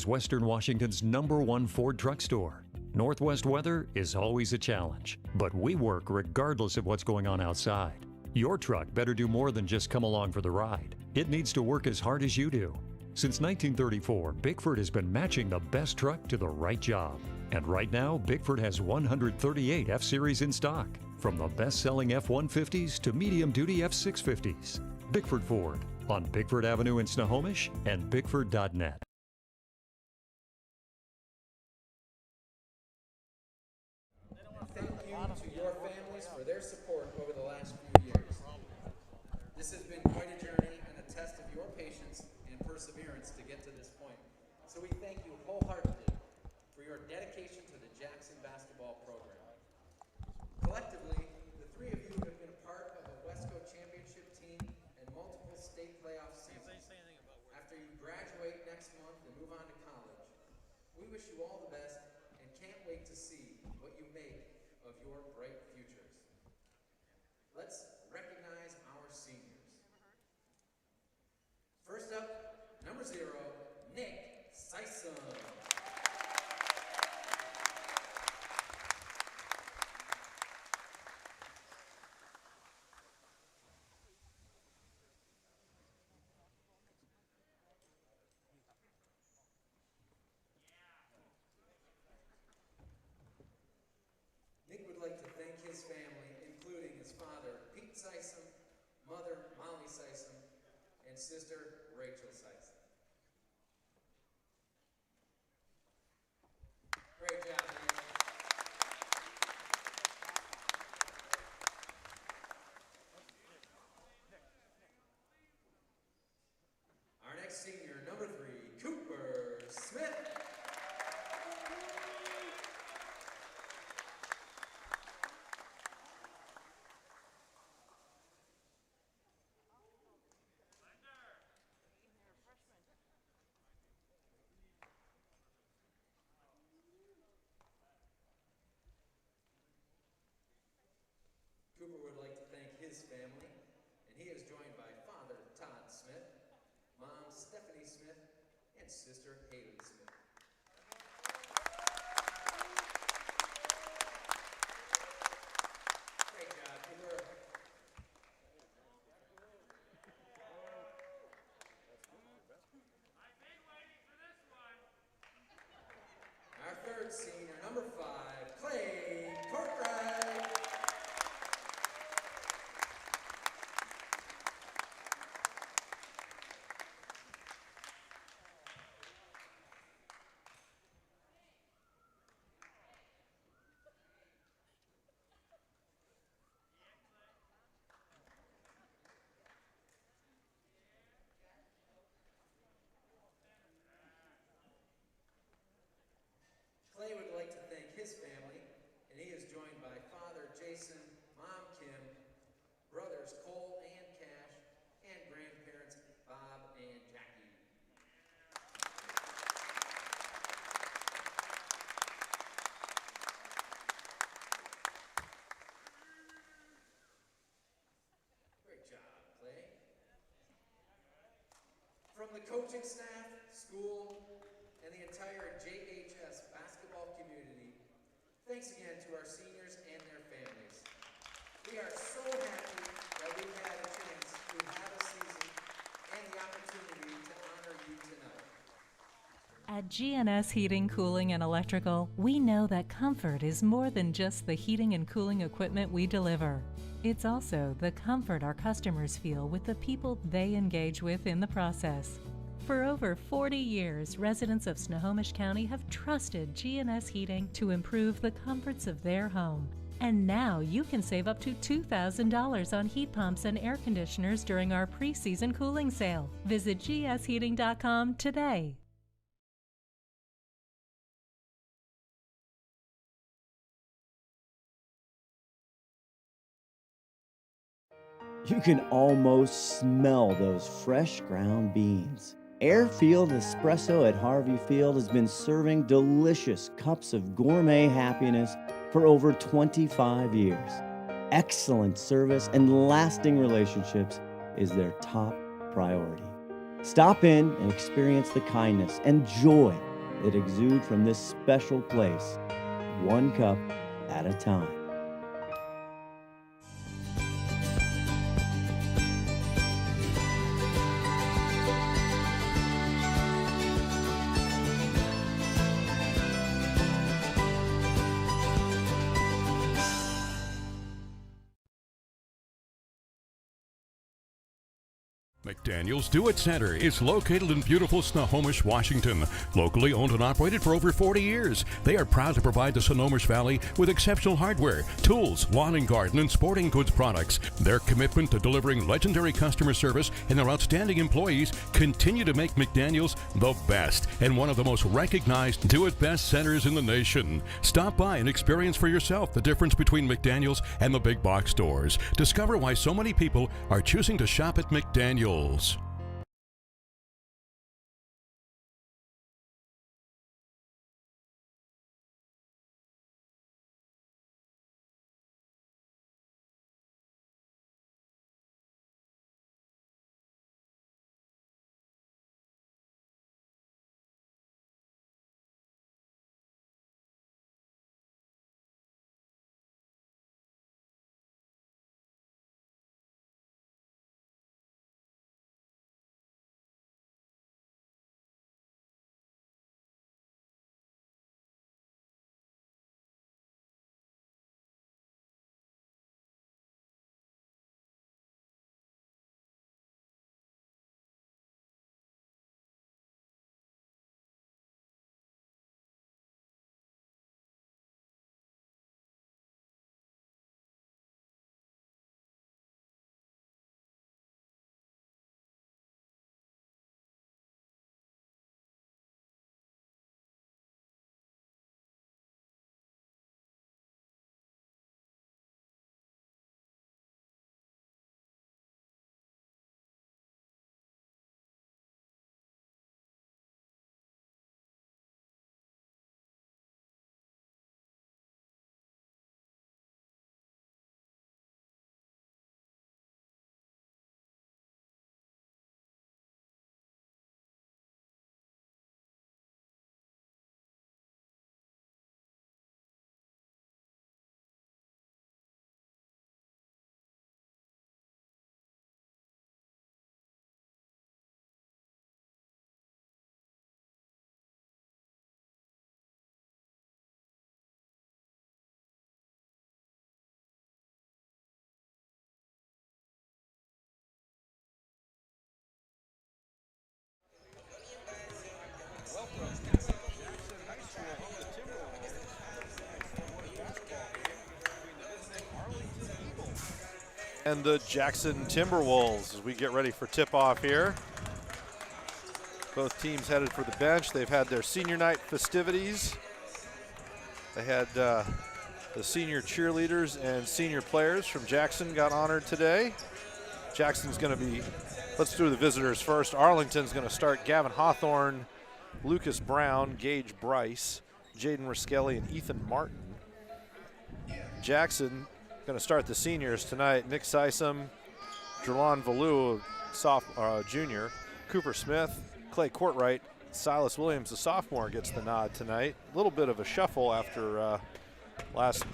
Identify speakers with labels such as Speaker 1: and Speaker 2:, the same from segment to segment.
Speaker 1: is Western Washington's #1 Ford truck store. Northwest weather is always a challenge, but we work regardless of what's going on outside. Your truck better do more than just come along for the ride. It needs to work as hard as you do. Since 1934, Bickford has been matching the best truck to the right job. And right now, Bickford has 138 F-Series in stock, from the best-selling F-150s to medium-duty F-650s. Bickford Ford, on Bickford Avenue in Snohomish and Bickford.net.
Speaker 2: Thank you to your families for their support over the last few years. This has been quite a journey and a test of your patience and perseverance to get to this point. So we thank you wholeheartedly for your dedication to the Jackson basketball program. Collectively, the three of you have been a part of a Wesco championship team and multiple state playoff seasons. After you graduate next month and move on to college, we wish you all the best and can't wait to see what you make of your bright futures. Let's recognize our seniors. First up, number 0, Nick Sysom. Nick would like to thank his family, including his father, Pete Sysom, mother, Molly Sysom, and sister, Rachel Sysom. Great job, Nick. Our next senior, number 3, Cooper Smith. Cooper would like to thank his family, and he is joined by Father Todd Smith, Mom Stephanie Smith, and Sister Haley Smith. Great job, Cooper.
Speaker 3: I've been waiting for this one.
Speaker 2: Our third senior, number 5, Clay Cortright. Clay would like to thank his family, and he is joined by Father Jason, Mom Kim, brothers Cole and Cash, and grandparents Bob and Jackie. Great job, Clay. From the coaching staff, school, and the entire JHS basketball community, thanks again to our seniors and their families. We are so happy that we've had a chance to have a season and the opportunity to honor you tonight.
Speaker 4: At GNS Heating, Cooling, and Electrical, we know that comfort is more than just the heating and cooling equipment we deliver. It's also the comfort our customers feel with the people they engage with in the process. For over 40 years, residents of Snohomish County have trusted GNS Heating to improve the comforts of their home. And now you can save up to $2,000 on heat pumps and air conditioners during our pre-season cooling sale. Visit gsheating.com today.
Speaker 5: You can almost smell those fresh ground beans. Airfield Espresso at Harvey Field has been serving delicious cups of gourmet happiness for over 25 years. Excellent service and lasting relationships is their top priority. Stop in and experience the kindness and joy that exude from this special place, one cup at a time.
Speaker 6: McDaniel's Do-It Center is located in beautiful Snohomish, Washington. Locally owned and operated for over 40 years, they are proud to provide the Snohomish Valley with exceptional hardware, tools, lawn and garden, and sporting goods products. Their commitment to delivering legendary customer service and their outstanding employees continue to make McDaniel's the best and one of the most recognized do-it-best centers in the nation. Stop by and experience for yourself the difference between McDaniel's and the big box stores. Discover why so many people are choosing to shop at McDaniel's.
Speaker 7: And the Jackson Timberwolves as we get ready for tip-off here. Both teams headed for the bench. They've had their senior night festivities. They had the senior cheerleaders and senior players from Jackson got honored today. Jackson's going to be, let's do the visitors first. Arlington's going to start Gavin Hawthorne, Lucas Brown, Gage Bryce, Jaden Riskelly, and Ethan Martin. Jackson going to start the seniors tonight. Nick Sysom, Jerlon Valou, junior, Cooper Smith, Clay Courtwright, Silas Williams, the sophomore, gets the nod tonight. A little bit of a shuffle after last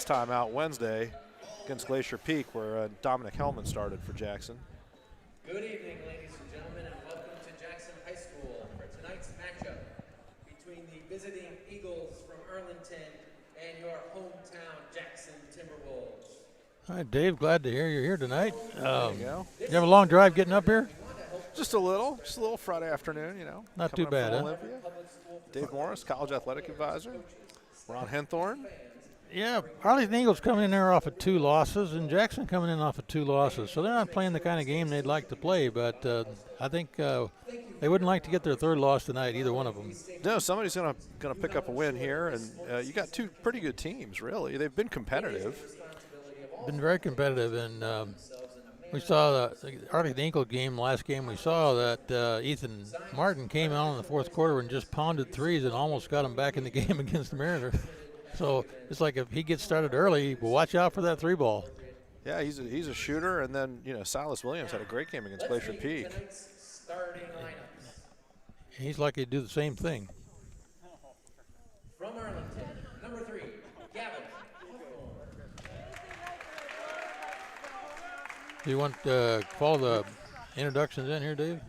Speaker 7: time out Wednesday against Glacier Peak, where Dominic Hellman started for Jackson.
Speaker 2: Good evening, ladies and gentlemen, and welcome to Jackson High School for tonight's matchup between the visiting Eagles from Arlington and your hometown Jackson Timberwolves.
Speaker 8: Hi, Dave. Glad to hear you're here tonight.
Speaker 7: There you go.
Speaker 8: You have a long drive getting up here?
Speaker 7: Just a little Friday afternoon, you know.
Speaker 8: Not too bad, huh?
Speaker 7: Olympia. Dave Morris, college athletic advisor. Ron Henthorn.
Speaker 8: Yeah, Arlington Eagles coming in there off of 2 losses, and Jackson coming in off of 2 losses. So they're not playing the kind of game they'd like to play, but I think they wouldn't like to get their 3rd loss tonight, either one of them.
Speaker 7: No, somebody's gonna pick up a win here, and you got 2 pretty good teams, really. They've been competitive.
Speaker 8: Been very competitive, and we saw the Arlington Eagles game, last game we saw that Ethan Martin came out in the 4th quarter and just pounded threes and almost got him back in the game against the Mariners. So it's like if he gets started early, well, watch out for that 3 ball.
Speaker 7: Yeah, he's a shooter, and then Silas Williams had a great game against Glacier Peak.
Speaker 8: He's likely to do the same thing.
Speaker 2: From Arlington, number 3, Gavin Hawthorne.
Speaker 8: Do you want to follow the introductions in here, Dave?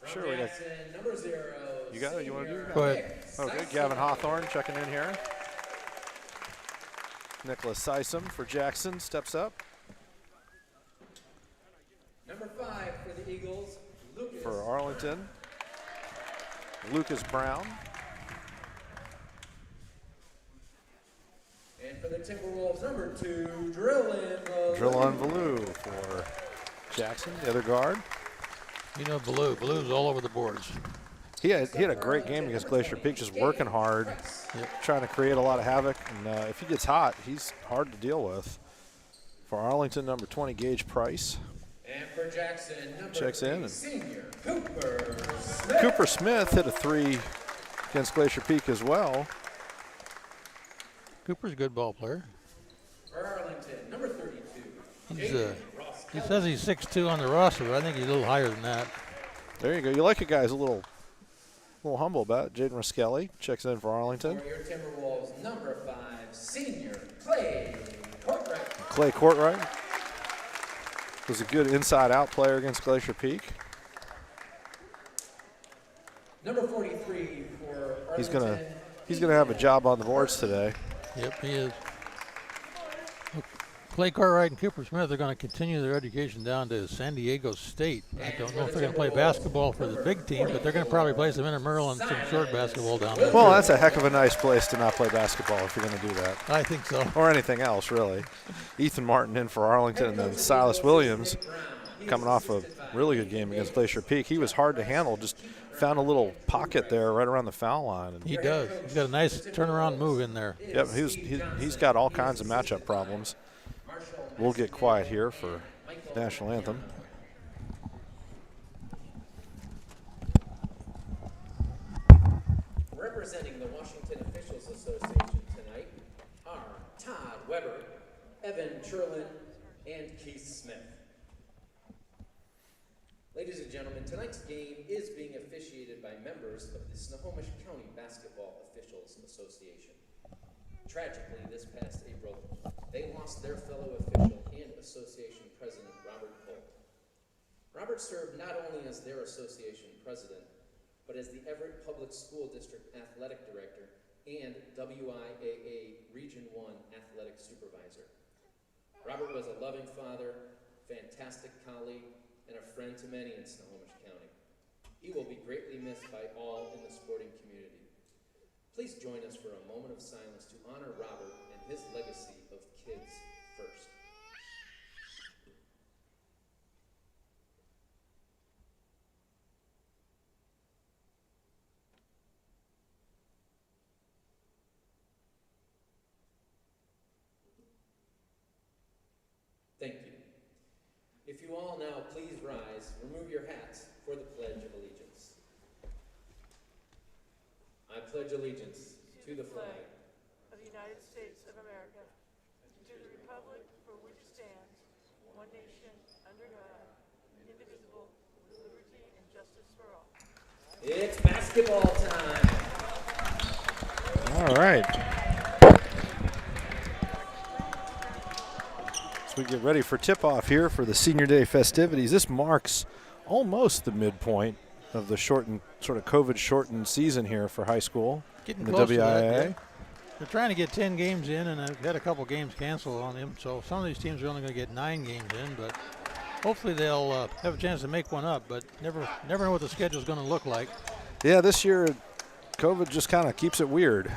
Speaker 7: Sure, we got.
Speaker 2: Jackson, number 0.
Speaker 7: You got it? You want to do it?
Speaker 8: Go ahead.
Speaker 7: Okay, Gavin Hawthorne checking in here. Nicholas Sysom for Jackson steps up.
Speaker 2: Number 5 for the Eagles, Lucas.
Speaker 7: For Arlington, Lucas Brown.
Speaker 2: And for the Timberwolves, number 2, Drillin.
Speaker 7: Drillon Valou for Jackson, the other guard.
Speaker 8: You know, Blue's all over the boards.
Speaker 7: He had a great game against Glacier Peak, just working hard, trying to create a lot of havoc. And if he gets hot, he's hard to deal with. For Arlington, number 20, Gage Price.
Speaker 2: And for Jackson, number
Speaker 7: Checks
Speaker 2: 3,
Speaker 7: in. And
Speaker 2: senior Cooper Smith.
Speaker 7: Cooper Smith hit a 3 against Glacier Peak as well.
Speaker 8: Cooper's a good ball player.
Speaker 2: For Arlington, number 32.
Speaker 8: He says he's 6'2" on the roster, but I think he's a little higher than that.
Speaker 7: There you go. You like a guy who's a little humble about it. Jaden Raskelli checks in for Arlington.
Speaker 2: For your Timberwolves, number 5, senior Clay Courtright.
Speaker 7: Clay Courtright was a good inside-out player against Glacier Peak.
Speaker 2: Number 43 for Arlington.
Speaker 7: He's gonna have a job on the boards today.
Speaker 8: Yep, he is. Clay Cartwright and Cooper Smith are going to continue their education down to San Diego State. I don't know if they're going to play basketball for the big team, but they're going to probably play some intramural and some short basketball down there.
Speaker 7: Well, that's a heck of a nice place to not play basketball if you're going to do that.
Speaker 8: I think so.
Speaker 7: Or anything else, really. Ethan Martin in for Arlington, and then Silas Williams coming off a really good game against Glacier Peak. He was hard to handle, just found a little pocket there right around the foul line. And
Speaker 8: he does. He's got a nice turnaround move in there.
Speaker 7: Yep, he's got all kinds of matchup problems. We'll get quiet here for National Anthem.
Speaker 2: Representing the Washington Officials Association tonight are Todd Weber, Evan Churlin, and Keith Smith. Ladies and gentlemen, tonight's game is being officiated by members of the Snohomish County Basketball Officials Association. Tragically, this past April, they lost their fellow official and association president, Robert Cole. Robert served not only as their association president, but as the Everett Public School District Athletic Director and WIAA Region 1 Athletic Supervisor. Robert was a loving father, fantastic colleague, and a friend to many in Snohomish County. He will be greatly missed by all in the sporting community. Please join us for a moment of silence to honor Robert and his legacy of kids first. Thank you. If you all now please rise, remove your hats for the Pledge of Allegiance. I pledge allegiance to the flag
Speaker 3: of the United States of America, and to the republic for which it stands, one nation, under God, indivisible, with liberty and justice for all.
Speaker 2: It's basketball time.
Speaker 7: All right. So we get ready for tip-off here for the Senior Day festivities. This marks almost the midpoint of the shortened, sort of COVID-shortened season here for high school.
Speaker 8: Getting
Speaker 7: in the
Speaker 8: close to
Speaker 7: WIAA.
Speaker 8: that, yeah. They're trying to get 10 games in, and they've had a couple games canceled on them. So some of these teams are only going to get 9 games in, but hopefully they'll have a chance to make one up. But never know what the schedule's going to look like.
Speaker 7: Yeah, this year COVID just kind of keeps it weird.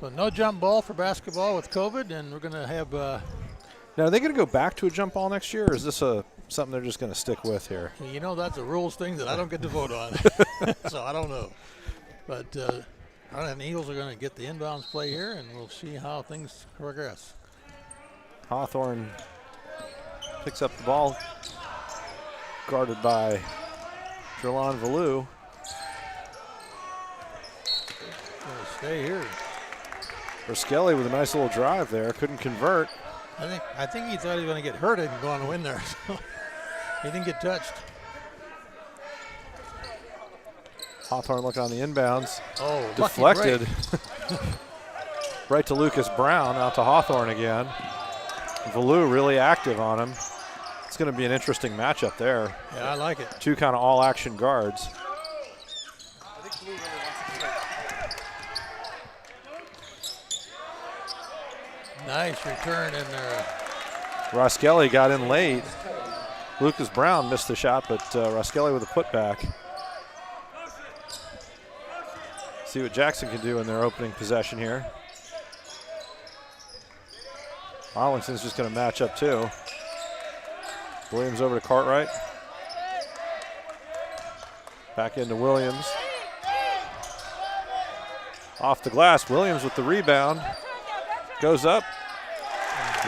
Speaker 8: So no jump ball for basketball with COVID, and we're going to have.
Speaker 7: Now, are they going to go back to a jump ball next year, or is this something they're just going to stick with here?
Speaker 8: You know, that's a rules thing that I don't get to vote on, so I don't know. But the Eagles are going to get the inbounds play here, and we'll see how things progress.
Speaker 7: Hawthorne picks up the ball, guarded by Drillon Valou.
Speaker 8: Stay here.
Speaker 7: Raskelli with a nice little drive there, couldn't convert.
Speaker 8: I think he thought he was going to get hurt and go on a win there. So he didn't get touched.
Speaker 7: Hawthorne looking on the inbounds.
Speaker 8: Oh,
Speaker 7: deflected. right to Lucas Brown, out to Hawthorne again. Valou really active on him. It's going to be an interesting matchup there.
Speaker 8: Yeah, I like it.
Speaker 7: Two kind of all-action guards.
Speaker 8: Nice return in there.
Speaker 7: Roskelly got in late. Lucas Brown missed the shot, but Roskelly with a putback. See what Jackson can do in their opening possession here. Arlington's just going to match up too. Williams over to Cartwright. Back into Williams. Off the glass, Williams with the rebound. Goes up,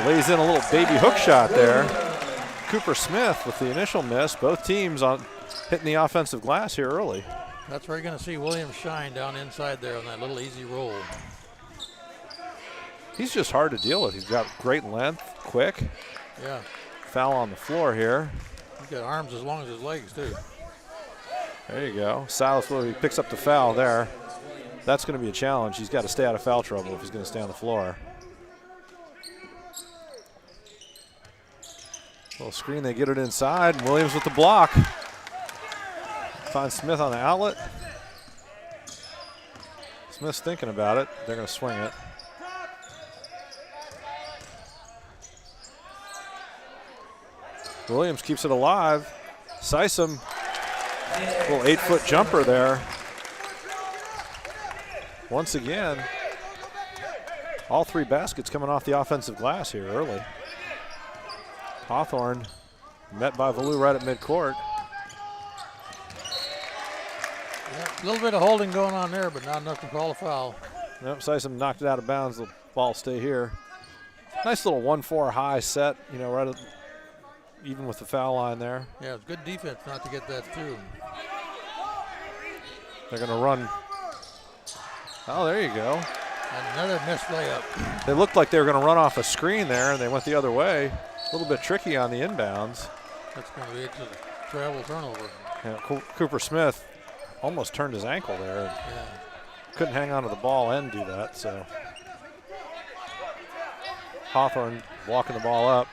Speaker 7: lays in a little baby hook shot there. Cooper Smith with the initial miss. Both teams on hitting the offensive glass here early.
Speaker 8: That's where you're going to see Williams shine down inside there on that little easy roll.
Speaker 7: He's just hard to deal with. He's got great length, quick.
Speaker 8: Yeah.
Speaker 7: Foul on the floor here.
Speaker 8: He's got arms as long as his legs, too.
Speaker 7: There you go. Silas Willie picks up the foul there. That's going to be a challenge. He's got to stay out of foul trouble if he's going to stay on the floor. Little screen, they get it inside. Williams with the block. Finds Smith on the outlet. Smith's thinking about it. They're going to swing it. Williams keeps it alive. Sysom, little 8-foot jumper there. Once again, all three baskets coming off the offensive glass here early. Hawthorne met by Valou right at midcourt.
Speaker 8: Yeah, a little bit of holding going on there, but not enough to call a foul.
Speaker 7: Nope, Sysom knocked it out of bounds. The ball stay here. Nice little 1-4 high set, you know, right at, even with the foul line there.
Speaker 8: Yeah, it's good defense not to get that through.
Speaker 7: They're going to run. Oh, there you go.
Speaker 8: Another missed layup.
Speaker 7: They looked like they were going to run off a screen there, and they went the other way. A little bit tricky on the inbounds.
Speaker 8: That's going to be just a travel turnover.
Speaker 7: Yeah, Cooper Smith almost turned his ankle there.
Speaker 8: Yeah.
Speaker 7: Couldn't hang on to the ball and do that, so. Hawthorne walking the ball up.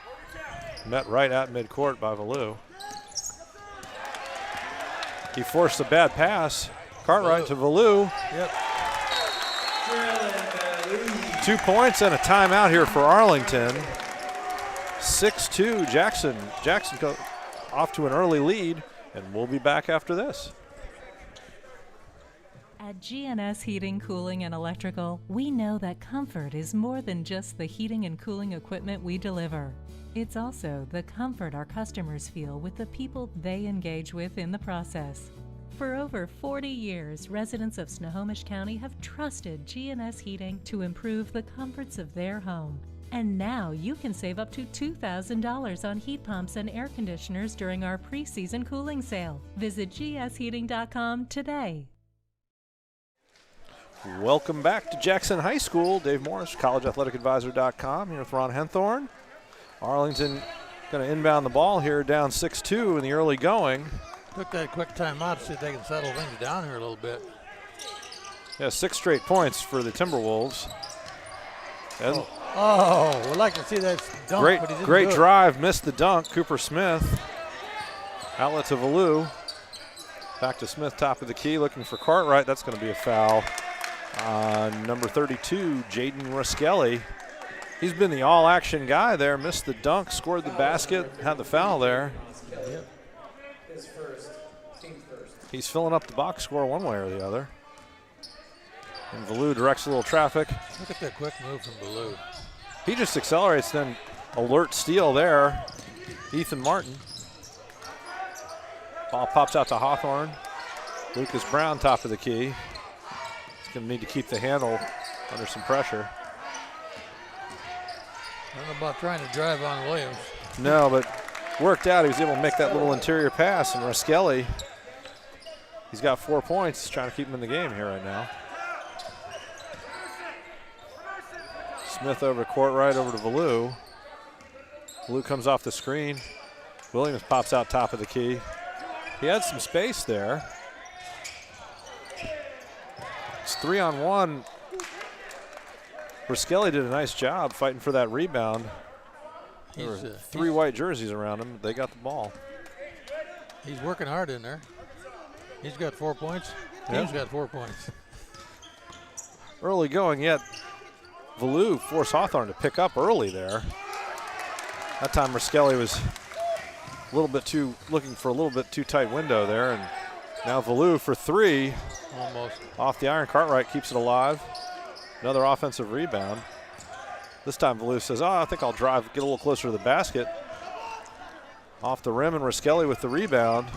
Speaker 7: Met right at midcourt by Valou. He forced a bad pass. Cartwright to Valou.
Speaker 8: Yep.
Speaker 7: 2 points and a timeout here for Arlington. 6-2 Jackson. Jackson off to an early lead, and we'll be back after this.
Speaker 4: At GNS Heating, Cooling, and Electrical, we know that comfort is more than just the heating and cooling equipment we deliver. It's also the comfort our customers feel with the people they engage with in the process. For over 40 years, residents of Snohomish County have trusted GNS Heating to improve the comforts of their home. And now you can save up to $2,000 on heat pumps and air conditioners during our pre-season cooling sale. Visit gsheating.com today.
Speaker 7: Welcome back to Jackson High School. Dave Morris, collegeathleticadvisor.com, here with Ron Henthorn. Arlington going to inbound the ball here, down 6-2 in the early going.
Speaker 8: Took that quick timeout to see if they can settle things down here a little bit.
Speaker 7: Yeah, 6 straight points for the Timberwolves. And
Speaker 8: we'd like to see that dunk,
Speaker 7: great,
Speaker 8: but he didn't
Speaker 7: great
Speaker 8: do it.
Speaker 7: drive, missed the dunk. Cooper Smith. Outlet to Valou. Back to Smith, top of the key, looking for Cartwright. That's going to be a foul. Number 32, Jaden Roskelly. He's been the all-action guy there. Missed the dunk, scored the basket, had the foul there.
Speaker 8: Yep.
Speaker 2: His first, team first.
Speaker 7: He's filling up the box score one way or the other. And Valou directs a little traffic.
Speaker 8: Look at that quick move from Valou.
Speaker 7: He just accelerates, then alert steal there. Ethan Martin. Ball pops out to Hawthorne. Lucas Brown, top of the key. He's going to need to keep the handle under some pressure.
Speaker 8: I don't know about trying to drive on Williams.
Speaker 7: No, but worked out. He was able to make that little interior pass, and Roskelly, he's got 4 points. He's trying to keep him in the game here right now. Smith over to Cartwright, over to Valou. Valou comes off the screen. Williams pops out top of the key. He had some space there. It's 3-on-1. Raskelli did a nice job fighting for that rebound. There were three white jerseys around him. They got the ball.
Speaker 8: He's working hard in there. He's got 4 points. Team's got 4 points.
Speaker 7: Early going yet. Valou forced Hawthorne to pick up early there. That time Raskelli was a little bit too, looking for a little bit too tight window there. And now Valou for three.
Speaker 8: Almost.
Speaker 7: Off the iron. Cartwright keeps it alive. Another offensive rebound. This time Valou says, oh, I think I'll drive, get a little closer to the basket. Off the rim, and Raskelli with the rebound.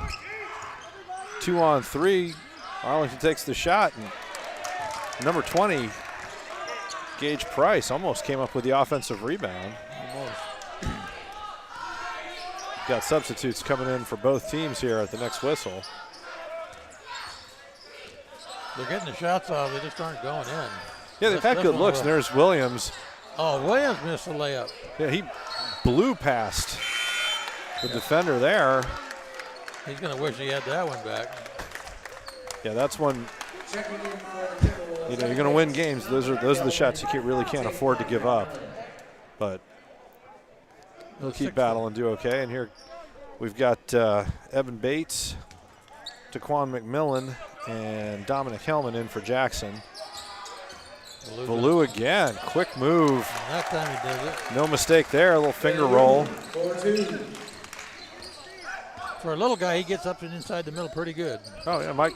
Speaker 7: 2 on 3. Arlington takes the shot, and number 20, Gage Price, almost came up with the offensive rebound.
Speaker 8: Almost.
Speaker 7: Got substitutes coming in for both teams here at the next whistle.
Speaker 8: They're getting the shots off, they just aren't going in.
Speaker 7: Yeah, they've had good looks, and there's Williams.
Speaker 8: Oh, Williams missed a layup.
Speaker 7: Yeah, he blew past the defender there.
Speaker 8: He's going to wish he had that one back.
Speaker 7: Yeah, that's one. You know, you're going to win games. Those are the shots you really can't afford to give up. But he'll keep battling, do okay. And here we've got Evan Bates, Taquan McMillan, and Dominic Hellman in for Jackson. Valou again, quick move.
Speaker 8: And that time he does it.
Speaker 7: No mistake there, a little finger roll.
Speaker 8: For a little guy, he gets up and inside the middle pretty good.
Speaker 7: Oh yeah,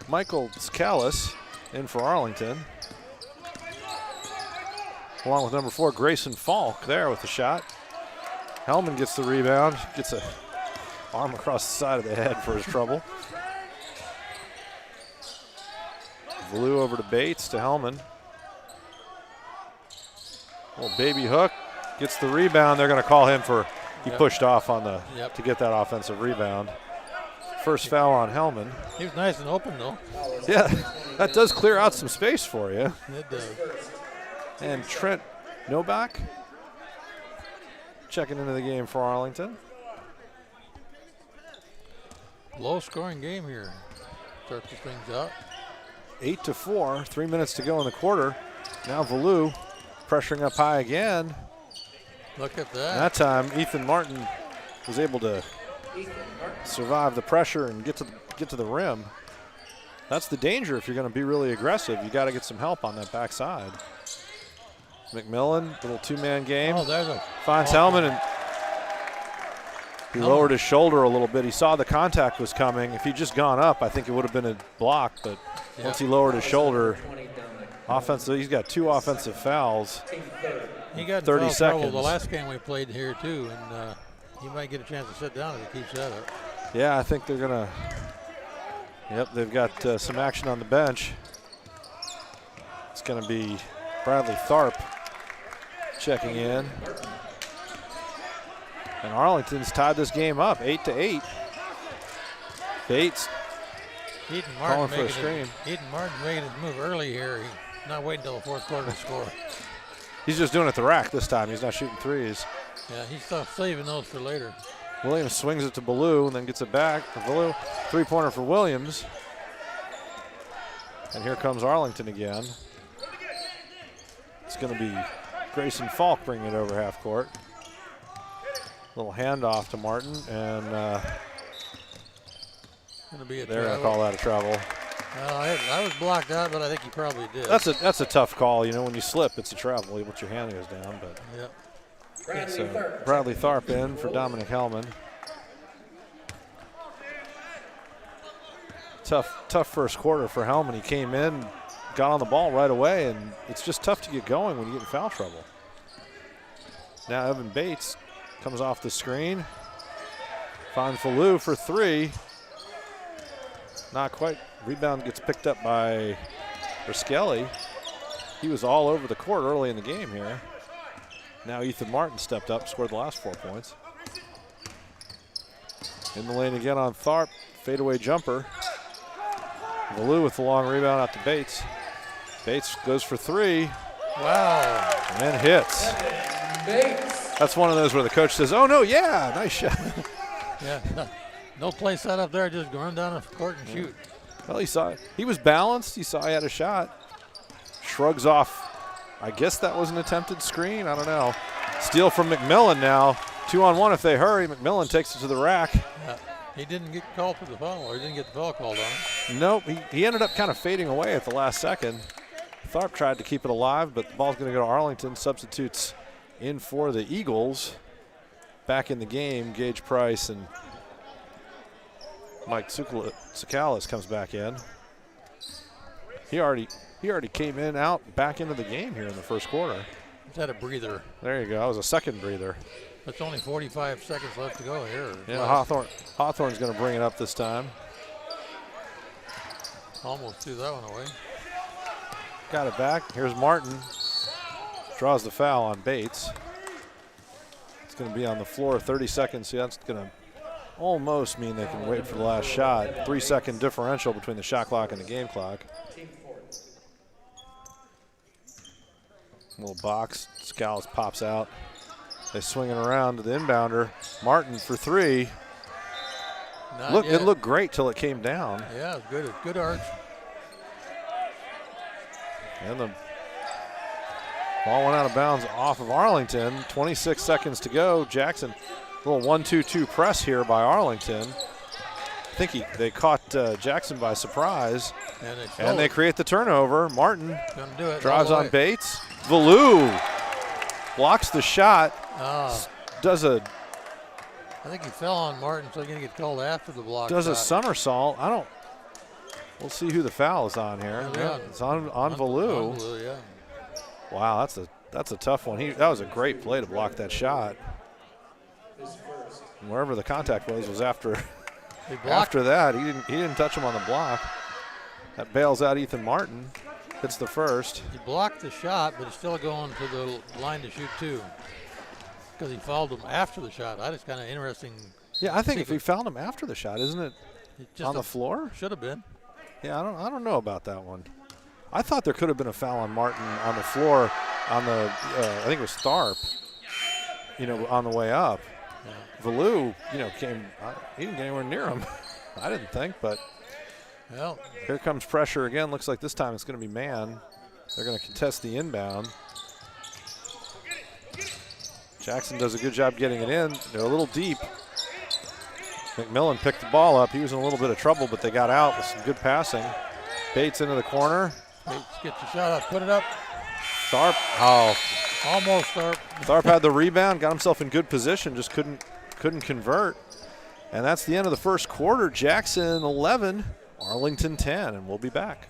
Speaker 7: Michael Scalise in for Arlington. Along with number 4, Grayson Falk there with the shot. Hellman gets the rebound, gets a arm across the side of the head for his trouble. Valou over to Bates, to Hellman. Little baby hook, gets the rebound. They're going to call him for, he pushed off on the, to get that offensive rebound. First foul on Hellman.
Speaker 8: He was nice and open though.
Speaker 7: Yeah, that does clear out some space for you.
Speaker 8: It does.
Speaker 7: And Trent Novak checking into the game for Arlington.
Speaker 8: Low scoring game here. Starts the things out.
Speaker 7: 8-4, 3 minutes to go in the quarter. Now Valou pressuring up high again.
Speaker 8: Look at that.
Speaker 7: And that time Ethan Martin was able to survive the pressure and get to the rim. That's the danger if you're going to be really aggressive. You got to get some help on that backside. McMillan, little two-man game.
Speaker 8: Oh, there's
Speaker 7: finds Hellman, and he lowered his shoulder a little bit. He saw the contact was coming. If he'd just gone up, I think it would have been a block, but once he lowered his shoulder, offensive, he's got 2 offensive fouls.
Speaker 8: He got
Speaker 7: 30 seconds.
Speaker 8: The last game we played here too, and he might get a chance to sit down if he keeps that up.
Speaker 7: Yeah, I think they're gonna. Yep, they've got some action on the bench. It's gonna be Bradley Tharp checking in, and Arlington's tied this game up 8-8. Bates calling for a screen.
Speaker 8: Ethan Martin making his move early here. He's not waiting until the fourth quarter to score.
Speaker 7: He's just doing it at the rack this time. He's not shooting threes.
Speaker 8: Yeah, he's saving those for later.
Speaker 7: Williams swings it to Valou and then gets it back. Valou, three-pointer for Williams. And here comes Arlington again. It's going to be Grayson Falk bringing it over half court. Little handoff to Martin, and
Speaker 8: they're
Speaker 7: going to call that a travel.
Speaker 8: I was blocked out, but I think he probably did.
Speaker 7: That's a tough call. You know, when you slip, it's a travel. Once your hand goes down, but Bradley Tharp in for Dominic Hellman. Tough first quarter for Hellman. He came in, got on the ball right away, and it's just tough to get going when you get in foul trouble. Now Evan Bates comes off the screen. Finds Valou for 3. Not quite. Rebound gets picked up by Raskelli. He was all over the court early in the game here. Now Ethan Martin stepped up, scored the last 4 points. In the lane again on Tharp. Fadeaway jumper. Valou with the long rebound out to Bates. Bates goes for 3.
Speaker 8: Wow.
Speaker 7: And then hits. That's one of those where the coach says, oh, no, yeah, nice shot.
Speaker 8: Yeah, no play set up there, just run down the court and shoot.
Speaker 7: Well, he saw it. He was balanced. He saw he had a shot. Shrugs off I guess that was an attempted screen. I don't know. Steal from McMillan now. 2-on-1 if they hurry. McMillan takes it to the rack.
Speaker 8: He didn't get called for the foul, or he didn't get the foul called on him.
Speaker 7: Nope, he ended up kind of fading away at the last second. Tharp tried to keep it alive, but the ball's going to go to Arlington. Substitutes in for the Eagles. Back in the game, Gage Price and Mike Tsoukalis comes back in. He already came in, back into the game here in the first quarter.
Speaker 8: He's had a breather.
Speaker 7: There you go. That was a second breather.
Speaker 8: It's only 45 seconds left to go here.
Speaker 7: Yeah, Hawthorne's going to bring it up this time.
Speaker 8: Almost threw that one away.
Speaker 7: Got it back. Here's Martin. Draws the foul on Bates. It's going to be on the floor 30 seconds. So that's going to almost mean they can wait for the last shot. 3-second differential between the shot clock and the game clock. Little box. Scales pops out. They swing it around to the inbounder. Martin for three. It looked great till it came down.
Speaker 8: Yeah, good arch.
Speaker 7: And the ball went out of bounds off of Arlington. 26 seconds to go. Jackson, a little 1-2-2 press here by Arlington. I think they caught Jackson by surprise. And they create the turnover. Martin drives on Bates. Valou blocks the shot.
Speaker 8: I think he fell on Martin, so he's going to get called after the block.
Speaker 7: Does a somersault. We'll see who the foul is on here.
Speaker 8: Yeah.
Speaker 7: It's on Valou.
Speaker 8: Yeah.
Speaker 7: Wow, that's a tough one. That was a great play to block that shot. And wherever the contact was after that. He didn't touch him on the block. That bails out Ethan Martin. Hits the first.
Speaker 8: He blocked the shot, but he's still going to the line to shoot two. Because he fouled him after the shot. That is kind of interesting.
Speaker 7: Yeah, I think if he fouled him after the shot, isn't it on the floor?
Speaker 8: Should have been.
Speaker 7: Yeah, I don't know about that one. I thought there could have been a foul on Martin on the floor on the I think it was Tharp. On the way up. Yeah. Valou, came. He didn't get anywhere near him. I didn't think, but.
Speaker 8: Well,
Speaker 7: here comes pressure again. Looks like this time it's going to be man. They're going to contest the inbound. Jackson does a good job getting it in. They're a little deep. McMillan picked the ball up. He was in a little bit of trouble, but they got out with some good passing. Bates into the corner.
Speaker 8: Bates gets the shot up, put it up.
Speaker 7: Tharp.
Speaker 8: Almost Tharp.
Speaker 7: Tharp had the rebound, got himself in good position, just couldn't convert. And that's the end of the first quarter. Jackson 11. Arlington 10, and we'll be back.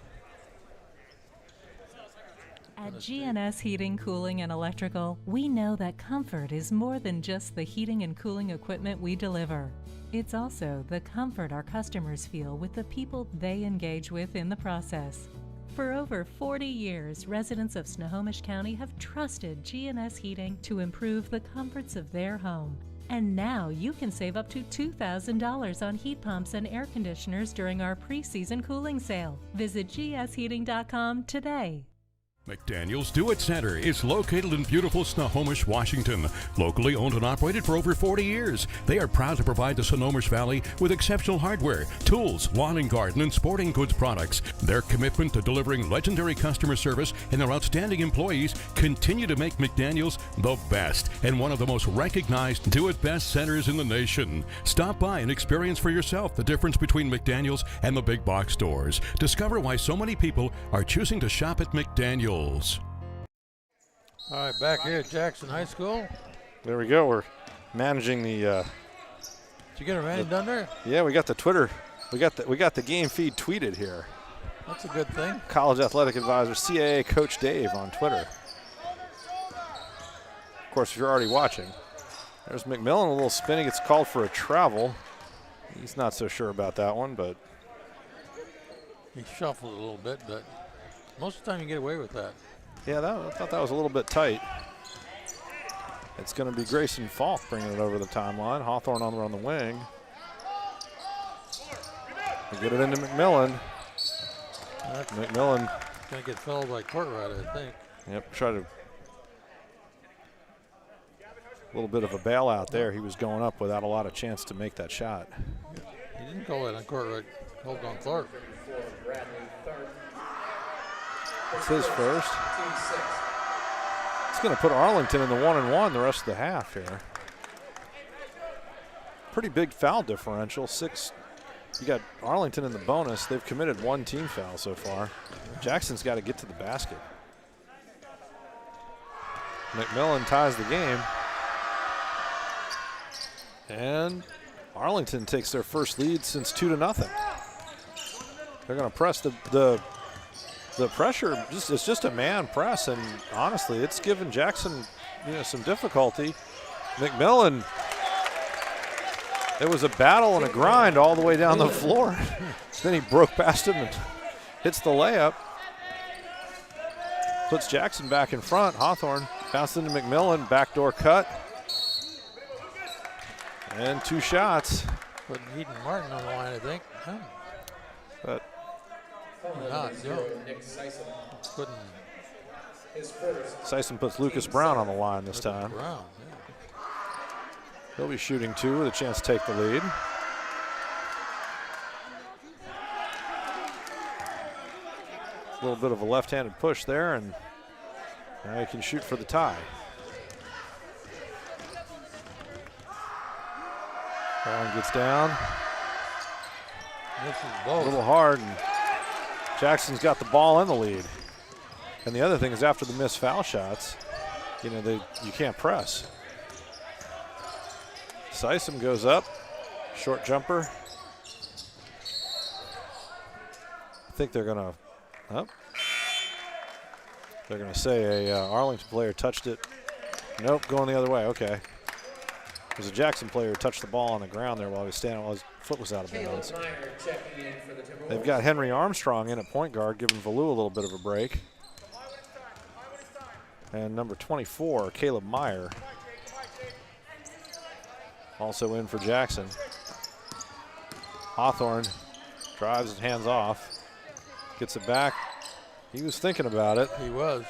Speaker 4: At GNS Heating, Cooling, and Electrical, we know that comfort is more than just the heating and cooling equipment we deliver. It's also the comfort our customers feel with the people they engage with in the process. For over 40 years, residents of Snohomish County have trusted GNS Heating to improve the comforts of their home. And now you can save up to $2,000 on heat pumps and air conditioners during our pre-season cooling sale. Visit gsheating.com today.
Speaker 6: McDaniel's Do-It Center is located in beautiful Snohomish, Washington. Locally owned and operated for over 40 years, they are proud to provide the Snohomish Valley with exceptional hardware, tools, lawn and garden, and sporting goods products. Their commitment to delivering legendary customer service and their outstanding employees continue to make McDaniel's the best and one of the most recognized do-it-best centers in the nation. Stop by and experience for yourself the difference between McDaniel's and the big box stores. Discover why so many people are choosing to shop at McDaniel's.
Speaker 8: All right, back here at Jackson High School.
Speaker 7: There we go. We're managing the.
Speaker 8: Did you get everything done there?
Speaker 7: Yeah, we got the Twitter. We got the game feed tweeted here.
Speaker 8: That's a good thing.
Speaker 7: College athletic advisor, CAA Coach Dave on Twitter. Of course, if you're already watching, there's McMillan, a little spinning. It's called for a travel. He's not so sure about that one, but
Speaker 8: he shuffled a little bit, but. Most of the time you get away with that.
Speaker 7: Yeah, I thought that was a little bit tight. It's going to be Grayson Falk bringing it over the timeline. Hawthorne on the wing. They get it into McMillan. McMillan.
Speaker 8: Going to get fouled by Courtright, I think.
Speaker 7: Yep, try to. A little bit of a bailout there. He was going up without a lot of chance to make that shot.
Speaker 8: He didn't call that on Courtright. Called on Tharp.
Speaker 7: It's his first. going to put Arlington in the 1-1 the rest of the half here. Pretty big foul differential, 6. You got Arlington in the bonus. They've committed 1 team foul so far. Jackson's got to get to the basket. McMillan ties the game. And Arlington takes their first lead since 2-0. They're going to press the pressure. It's just a man press, and honestly, it's given Jackson some difficulty. McMillan, it was a battle and a grind all the way down the floor. Then he broke past him and hits the layup. Puts Jackson back in front. Hawthorne passes into McMillan, backdoor cut. And 2 shots.
Speaker 8: Putting Eden Martin on the line, I think. Huh.
Speaker 7: But
Speaker 8: Putting
Speaker 7: Sison puts Lucas Brown on the line this time.
Speaker 8: Brown,
Speaker 7: He'll be shooting 2 with a chance to take the lead. A little bit of a left-handed push there, and now he can shoot for the tie. Brown gets down.
Speaker 8: This is
Speaker 7: A
Speaker 8: both.
Speaker 7: little hard, and Jackson's got the ball in the lead. And the other thing is, after the missed foul shots, you can't press. Sison goes up, short jumper. I think they're gonna, they're gonna say a Arlington player touched it. Nope, going the other way. Okay. There's a Jackson player who touched the ball on the ground there while he was standing, while his foot was out of bounds. They've got Henry Armstrong in at point guard, giving Valu a little bit of a break. And number 24, Caleb Meyer, also in for Jackson. Hawthorne drives and hands off. Gets it back. He was thinking about it.
Speaker 8: He was.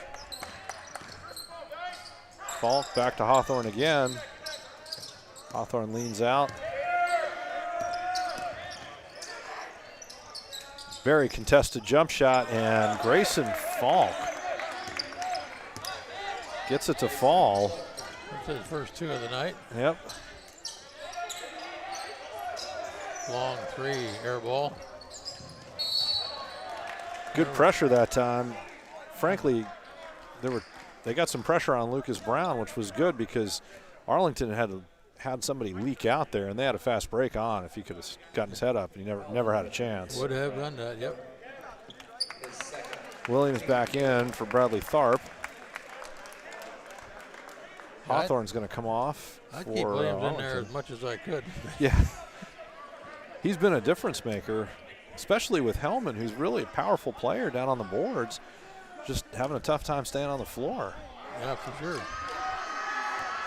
Speaker 7: Falk back to Hawthorne again. Hawthorne leans out. Very contested jump shot, and Grayson Falk gets it to fall.
Speaker 8: That's his first 2 of the night.
Speaker 7: Yep.
Speaker 8: Long 3, air ball.
Speaker 7: Good pressure that time. Frankly, they got some pressure on Lucas Brown, which was good because Arlington had somebody leak out there, and they had a fast break on. If he could have gotten his head up, and he never had a chance.
Speaker 8: Would have done that, yep.
Speaker 7: Williams back in for Bradley Tharp. Hawthorne's going to come off.
Speaker 8: I'd keep Williams in there as much as I could.
Speaker 7: Yeah. He's been a difference maker, especially with Hellman, who's really a powerful player down on the boards, just having a tough time staying on the floor.
Speaker 8: Yeah, for sure.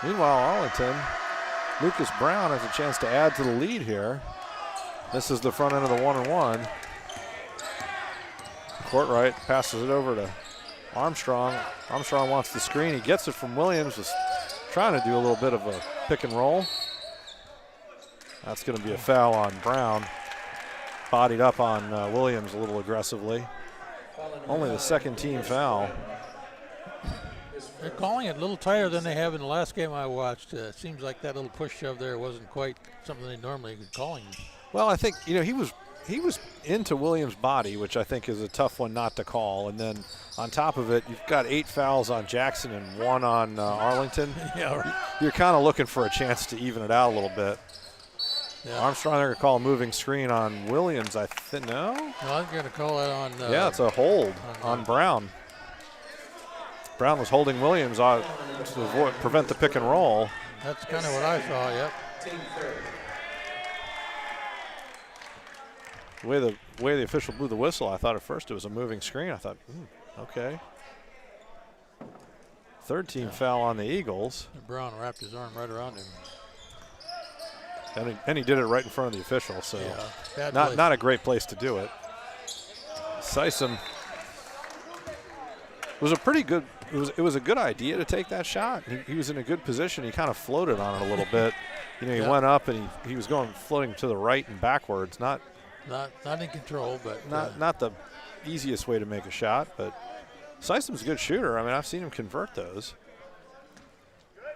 Speaker 7: Meanwhile, Arlington, Lucas Brown has a chance to add to the lead here. This is the front end of the 1-on-1. Courtright passes it over to Armstrong. Armstrong wants the screen. He gets it from Williams, was trying to do a little bit of a pick and roll. That's going to be a foul on Brown. Bodied up on Williams a little aggressively. Only the second team foul.
Speaker 8: They're calling it a little tighter than they have in the last game I watched. It seems like that little push shove there wasn't quite something they normally are calling.
Speaker 7: Well, I think, he was into Williams' body, which I think is a tough one not to call. And then on top of it, you've got 8 fouls on Jackson and 1 on Arlington.
Speaker 8: Yeah, right.
Speaker 7: You're kind of looking for a chance to even it out a little bit.
Speaker 8: Yeah.
Speaker 7: Armstrong, they're going to call a moving screen on Williams, I think. No?
Speaker 8: No, I'm going to call that on.
Speaker 7: Yeah, it's a hold on Brown. Brown was holding Williams to prevent the pick and roll.
Speaker 8: That's kind of what I saw, yep.
Speaker 7: The way the official blew the whistle, I thought at first it was a moving screen. I thought, okay. Third team foul on the Eagles.
Speaker 8: Brown wrapped his arm right around him.
Speaker 7: And he did it right in front of the official, so
Speaker 8: yeah,
Speaker 7: not a great place to do it. Sison was a pretty good. It was a good idea to take that shot. He was in a good position. He kind of floated on it a little bit. He went up and he was floating to the right and backwards. Not
Speaker 8: in control, but
Speaker 7: not the easiest way to make a shot. But Sison's a good shooter. I mean, I've seen him convert those.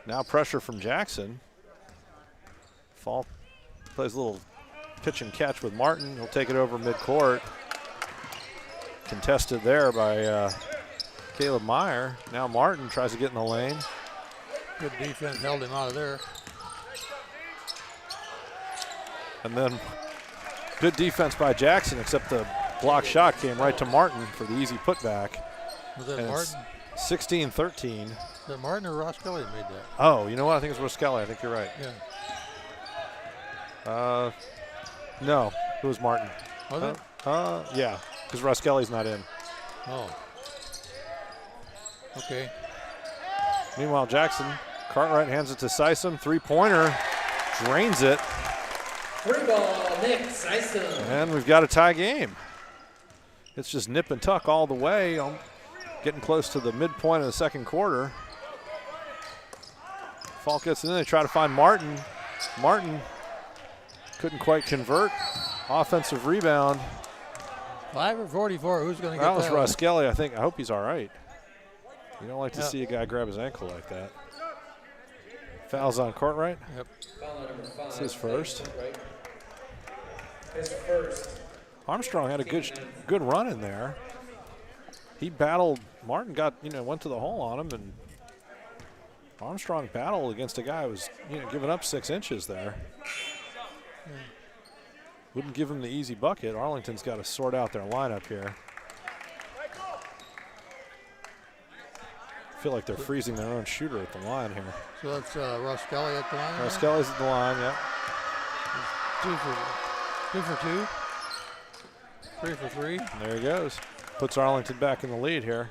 Speaker 7: Now pressure from Jackson. Falk plays a little pitch and catch with Martin. He'll take it over midcourt. Contested there by Caleb Meyer. Now Martin tries to get in the lane.
Speaker 8: Good defense held him out of there.
Speaker 7: And then good defense by Jackson, except the block shot came right to Martin for the easy putback.
Speaker 8: Was that
Speaker 7: And
Speaker 8: Martin?
Speaker 7: 16-13.
Speaker 8: Is that Martin or Ross Kelly that made that?
Speaker 7: Oh, you know what? I think it's Ross Kelly. I think you're right.
Speaker 8: Yeah.
Speaker 7: No, it was Martin.
Speaker 8: Was it?
Speaker 7: Yeah, because Ross Kelly's not in.
Speaker 8: Oh. Okay.
Speaker 7: Meanwhile, Jackson, Cartwright hands it to Sysom. Three-pointer, drains it.
Speaker 2: Free ball, Nick Sysom.
Speaker 7: And we've got a tie game. It's just nip and tuck all the way. Getting close to the midpoint of the second quarter. Falk gets in. They try to find Martin. Martin couldn't quite convert. Offensive rebound.
Speaker 8: 5 or 44. Who's going to get
Speaker 7: That was
Speaker 8: that?
Speaker 7: Ross Kelly, I think. I hope he's all right. You don't like to see a guy grab his ankle like that. Fouls on Cartwright.
Speaker 8: Yep.
Speaker 2: Foul on number 5.
Speaker 7: It's his first.
Speaker 2: Right. His first.
Speaker 7: Armstrong had a good run in there. He battled. Martin went to the hole on him, and Armstrong battled against a guy who was giving up 6 inches there. Wouldn't give him the easy bucket. Arlington's got to sort out their lineup here. I feel like they're freezing their own shooter at the line here.
Speaker 8: So that's Ross Kelly at the line?
Speaker 7: Ross Kelly's at the line, yeah.
Speaker 8: 2 for 2. 3 for 3.
Speaker 7: And there he goes. Puts Arlington back in the lead here.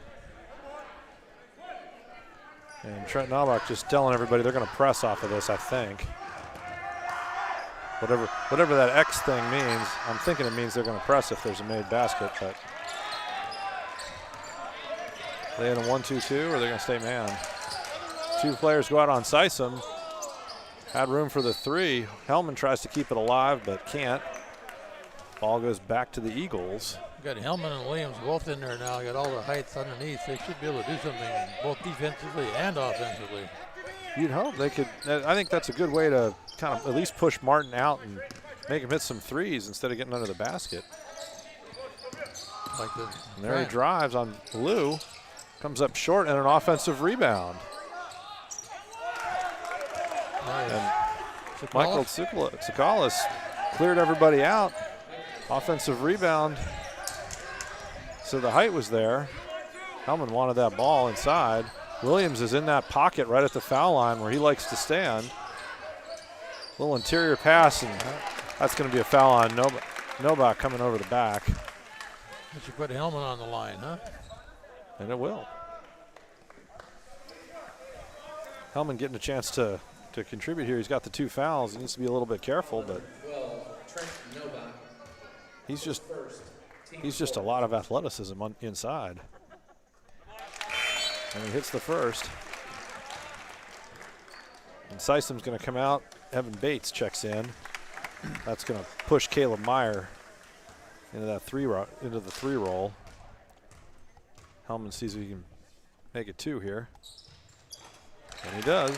Speaker 7: And Trent Nalbach just telling everybody they're going to press off of this, I think. Whatever that X thing means, I'm thinking it means they're going to press if there's a made basket, but they in a 1-2-2 or they're going to stay man. 2 players go out on Sysom. Had room for the 3. Hellman tries to keep it alive, but can't. Ball goes back to the Eagles.
Speaker 8: Got Hellman and Williams both in there now. Got all the heights underneath. They should be able to do something both defensively and offensively.
Speaker 7: You'd hope they could. I think that's a good way to kind of at least push Martin out and make him hit some threes instead of getting under the basket. And there he drives on Lou. Comes up short and an offensive rebound. And Michael Tsoukalis cleared everybody out. Offensive rebound. So the height was there. Hellman wanted that ball inside. Williams is in that pocket right at the foul line where he likes to stand. Little interior pass, and that's going to be a foul on Novak coming over the back.
Speaker 8: But you put Hellman on the line, huh?
Speaker 7: And it will. Hellman getting a chance to contribute here. He's got the 2 fouls. He needs to be a little bit careful, but he's just a lot of athleticism inside. And he hits the first. And Sysom's going to come out. Evan Bates checks in. That's going to push Caleb Meyer into the 3 roll. Hellman sees if he can make it 2 here. And he does.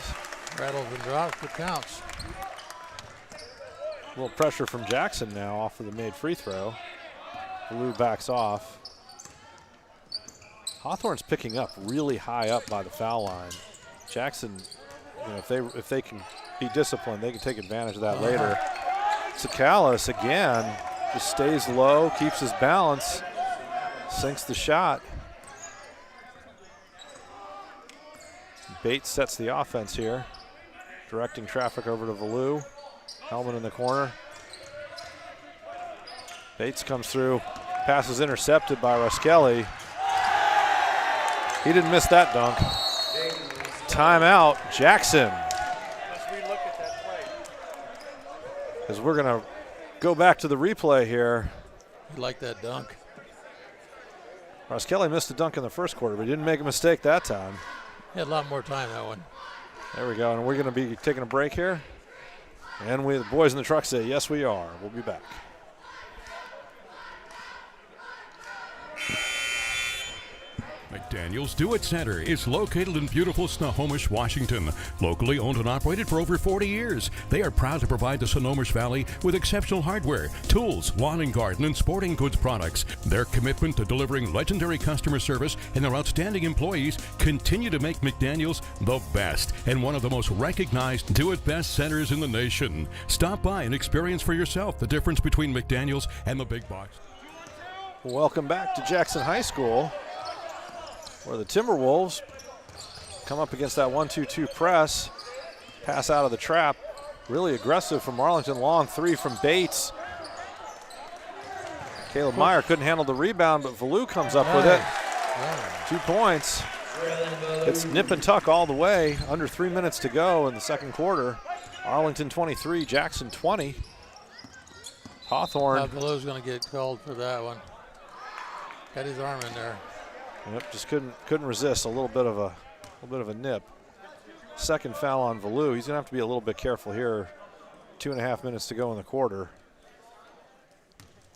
Speaker 8: Rattles and drops, but counts.
Speaker 7: A little pressure from Jackson now off of the made free throw. Lou backs off. Hawthorne's picking up really high up by the foul line. Jackson, if they can be disciplined, they can take advantage of that later. Tsoukalis again just stays low, keeps his balance, sinks the shot. Bates sets the offense here, directing traffic over to Valou. Hellman in the corner. Bates comes through, pass is intercepted by Ruskelli. He didn't miss that dunk. Timeout, Jackson. As we're going to go back to the replay here.
Speaker 8: You like that dunk.
Speaker 7: Ruskelli missed a dunk in the first quarter, but he didn't make a mistake that time.
Speaker 8: He had a lot more time, that one.
Speaker 7: There we go, and we're going to be taking a break here. And the boys in the truck say, yes, we are. We'll be back.
Speaker 6: McDaniel's Do It Center is located in beautiful Snohomish, Washington. Locally owned and operated for over 40 years, they are proud to provide the Snohomish Valley with exceptional hardware, tools, lawn and garden, and sporting goods products. Their commitment to delivering legendary customer service and their outstanding employees continue to make McDaniel's the best and one of the most recognized do-it-best centers in the nation. Stop by and experience for yourself the difference between McDaniel's and the big box.
Speaker 7: Welcome back to Jackson High School, where the Timberwolves come up against that 1-2-2 press. Pass out of the trap. Really aggressive from Arlington. Long three from Bates. Caleb Meyer couldn't handle the rebound, but Valu comes up with it. 2 points. It's nip and tuck all the way. Under 3 minutes to go in the second quarter. Arlington 23, Jackson 20. Hawthorne.
Speaker 8: Valu's going to get called for that one. Got his arm in there.
Speaker 7: Yep, just couldn't resist a little bit of a nip. Second foul on Valu. He's gonna have to be a little bit careful here. 2.5 minutes to go in the quarter.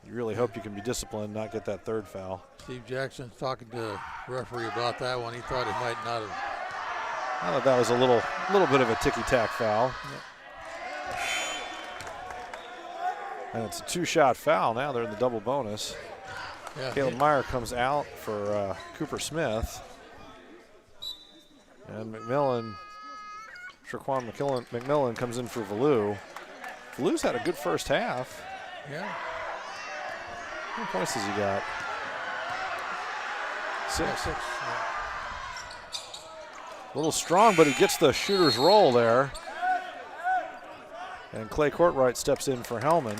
Speaker 7: You really hope you can be disciplined, not get that third foul.
Speaker 8: Steve Jackson's talking to the referee about that one. He thought he might not have.
Speaker 7: I thought that was a little bit of a ticky-tack foul. Yep. And it's a 2-shot foul. Now they're in the double bonus.
Speaker 8: Yeah,
Speaker 7: Caleb Meyer comes out for Cooper Smith. And McMillan comes in for Valu. Valu's had a good first half.
Speaker 8: Yeah.
Speaker 7: How many points has he got? 6.
Speaker 8: Yeah.
Speaker 7: A little strong, but he gets the shooter's roll there. And Clay Courtwright steps in for Hellman.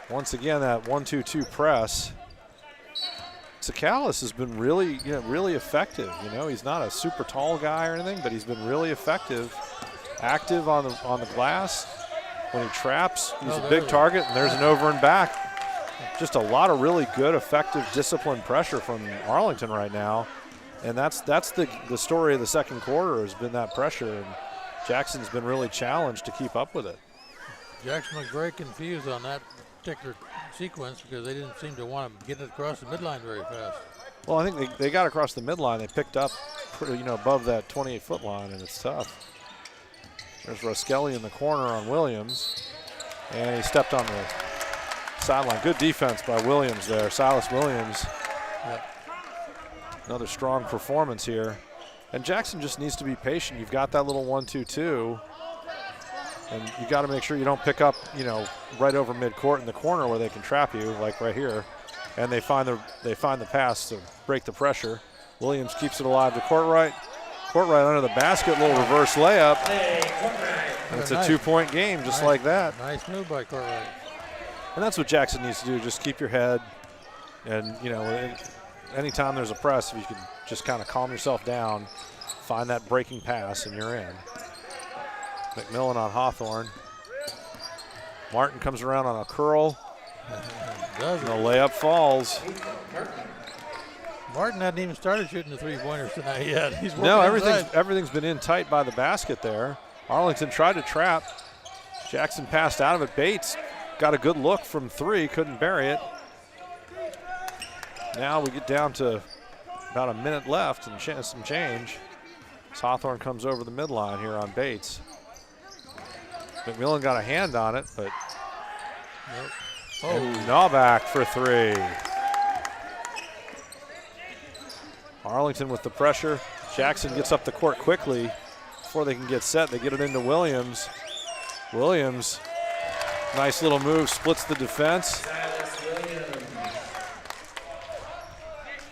Speaker 7: Once again, that 1-2-2 press. Sakalis has been really effective. He's not a super tall guy or anything, but he's been really effective, active on the glass. When he traps, he's a big target, and there's an over and back. Just a lot of really good, effective, disciplined pressure from Arlington right now, and that's the story of the second quarter has been that pressure, and Jackson's been really challenged to keep up with it.
Speaker 8: Jackson was very confused on that particular sequence because they didn't seem to want to get it across the midline very fast.
Speaker 7: Well, I think they got across the midline. They picked up above that 28-foot line, and it's tough. There's Roskelly in the corner on Williams, and he stepped on the sideline. Good defense by Williams there, Silas Williams.
Speaker 8: Yep.
Speaker 7: Another strong performance here. And Jackson just needs to be patient. You've got that little 1-2-2. And you got to make sure you don't pick up, right over midcourt in the corner where they can trap you, like right here. And they find the pass to break the pressure. Williams keeps it alive to Courtwright. Courtwright under the basket, little reverse layup. And it's a 2-point game, just like that.
Speaker 8: Nice move by Courtwright.
Speaker 7: And that's what Jackson needs to do. Just keep your head. And anytime there's a press, if you can just kind of calm yourself down, find that breaking pass, and you're in. McMillan on Hawthorne. Martin comes around on a curl. And the layup falls.
Speaker 8: Martin hadn't even started shooting the three-pointers tonight yet. He's
Speaker 7: no, everything's been in tight by the basket there. Arlington tried to trap. Jackson passed out of it. Bates got a good look from 3, couldn't bury it. Now we get down to about a minute left and some change. As Hawthorne comes over the midline here on Bates. McMillan got a hand on it, but Novak for 3. Arlington with the pressure. Jackson gets up the court quickly before they can get set. They get it into Williams. Williams, nice little move, splits the defense.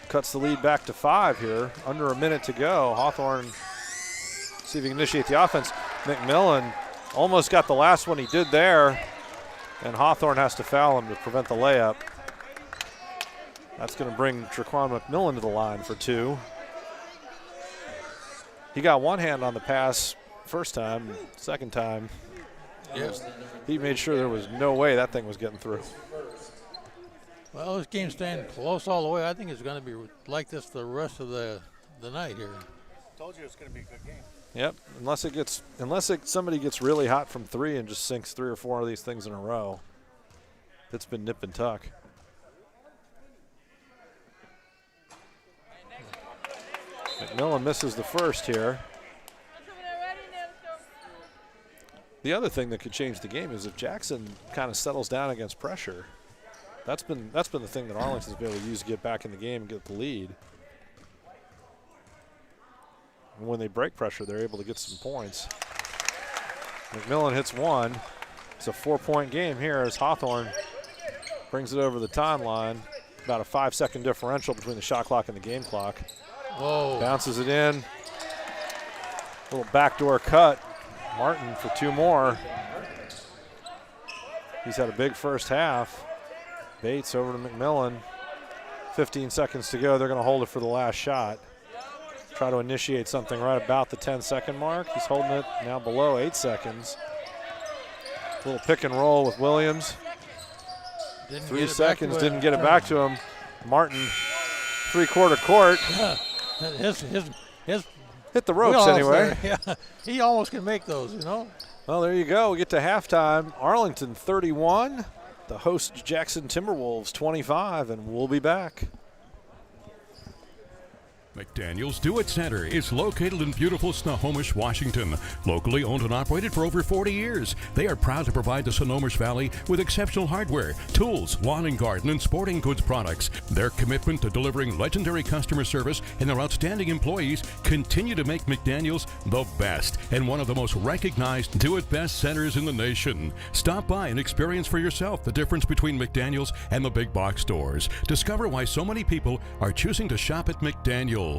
Speaker 7: Cuts the lead back to 5 here. Under a minute to go. Hawthorne, see if he can initiate the offense. McMillan almost got the last one he did there, and Hawthorne has to foul him to prevent the layup. That's going to bring Traquan McMillan to the line for 2. He got one hand on the pass first time. Second time, he made sure there was no way that thing was getting through.
Speaker 8: Well, this game's staying close all the way. I think it's going to be like this the rest of the night here.
Speaker 9: Told you it's going to be a good game.
Speaker 7: Yep, unless somebody gets really hot from 3 and just sinks 3 or 4 of these things in a row. It's been nip and tuck. McMillan misses the first here. The other thing that could change the game is if Jackson kind of settles down against pressure. That's been the thing that Arlington's been able to use to get back in the game and get the lead. And when they break pressure, they're able to get some points. McMillan hits one. It's a 4-point game here as Hawthorne brings it over the timeline. About a 5-second differential between the shot clock and the game clock.
Speaker 8: Whoa.
Speaker 7: Bounces it in. Little backdoor cut. Martin for 2 more. He's had a big first half. Bates over to McMillan. 15 seconds to go. They're going to hold it for the last shot. Try to initiate something right about the 10-second mark. He's holding it now below 8 seconds. Little pick and roll with Williams. 3 seconds, didn't get it back to him. Martin, 3-quarter court.
Speaker 8: Yeah. His
Speaker 7: hit the ropes anyway.
Speaker 8: Yeah, he almost can make those, you know.
Speaker 7: Well, there you go. We get to halftime. Arlington 31, the host Jackson Timberwolves 25, and we'll be back.
Speaker 6: McDaniel's Do It Center is located in beautiful Snohomish, Washington. Locally owned and operated for over 40 years, they are proud to provide the Snohomish Valley with exceptional hardware, tools, lawn and garden, and sporting goods products. Their commitment to delivering legendary customer service and their outstanding employees continue to make McDaniel's the best and one of the most recognized Do It Best centers in the nation. Stop by and experience for yourself the difference between McDaniel's and the big box stores. Discover why so many people are choosing to shop at McDaniel's.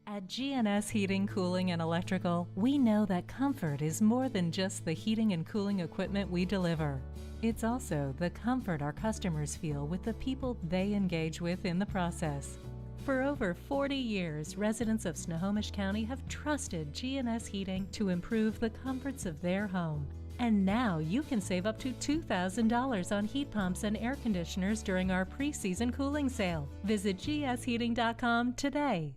Speaker 4: At GNS Heating, Cooling, and Electrical, we know that comfort is more than just the heating and cooling equipment we deliver. It's also the comfort our customers feel with the people they engage with in the process. For over 40 years, residents of Snohomish County have trusted GNS Heating to improve the comforts of their home. And now you can save up to $2,000 on heat pumps and air conditioners during our pre-season cooling sale. Visit gsheating.com today.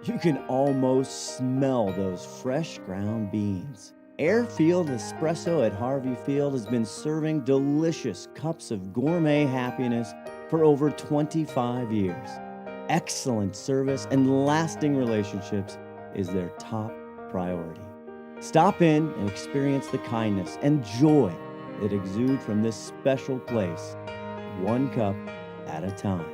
Speaker 5: You can almost smell those fresh ground beans. Airfield Espresso at Harvey Field has been serving delicious cups of gourmet happiness for over 25 years. Excellent service and lasting relationships is their top priority. Stop in and experience the kindness and joy that exude from this special place, one cup at a time.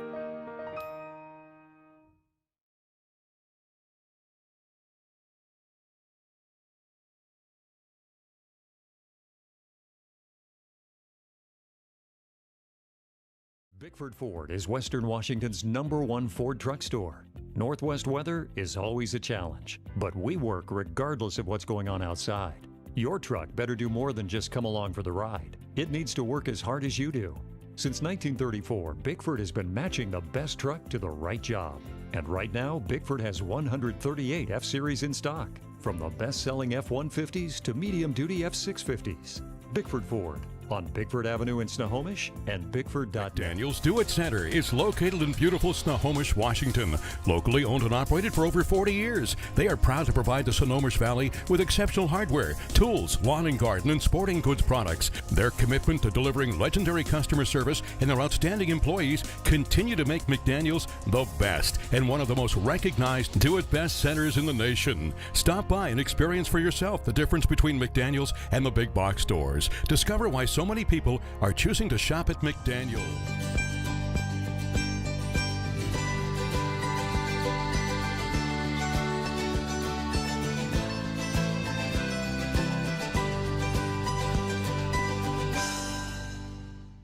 Speaker 1: Bickford Ford is Western Washington's #1 Ford truck store. Northwest weather is always a challenge, but we work regardless of what's going on outside. Your truck better do more than just come along for the ride. It needs to work as hard as you do. Since 1934, Bickford has been matching the best truck to the right job. And right now, Bickford has 138 F-Series in stock, from the best-selling F-150s to medium-duty F-650s. Bickford Ford, on Bickford Avenue in Snohomish and Bickford.net.
Speaker 6: McDaniel's Do It Center is located in beautiful Snohomish, Washington. Locally owned and operated for over 40 years, they are proud to provide the Snohomish Valley with exceptional hardware, tools, lawn and garden, and sporting goods products. Their commitment to delivering legendary customer service and their outstanding employees continue to make McDaniel's the best and one of the most recognized Do It Best centers in the nation. Stop by and experience for yourself the difference between McDaniel's and the big box stores. Discover why so many people are choosing to shop at McDaniel's.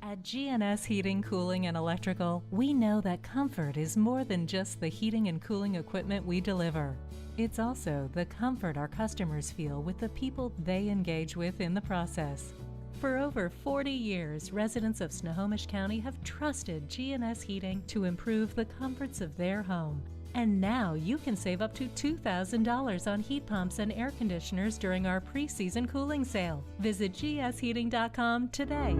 Speaker 4: At GNS Heating, Cooling, and Electrical, we know that comfort is more than just the heating and cooling equipment we deliver. It's also the comfort our customers feel with the people they engage with in the process. For over 40 years, residents of Snohomish County have trusted GNS Heating to improve the comforts of their home. And now you can save up to $2,000 on heat pumps and air conditioners during our pre-season cooling sale. Visit gsheating.com today.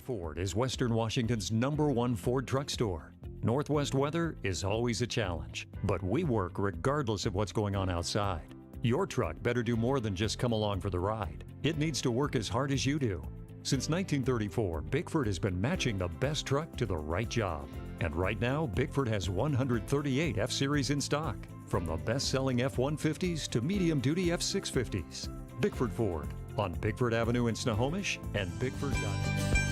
Speaker 1: Ford is Western Washington's #1 Ford truck store. Northwest weather is always a challenge, but we work regardless of what's going on outside. Your truck better do more than just come along for the ride. It needs to work as hard as you do. Since 1934, Bickford has been matching the best truck to the right job. And right now, Bickford has 138 F-Series in stock, from the best-selling F-150s to medium-duty F-650s. Bickford Ford on Bickford Avenue in Snohomish and Bickford.com.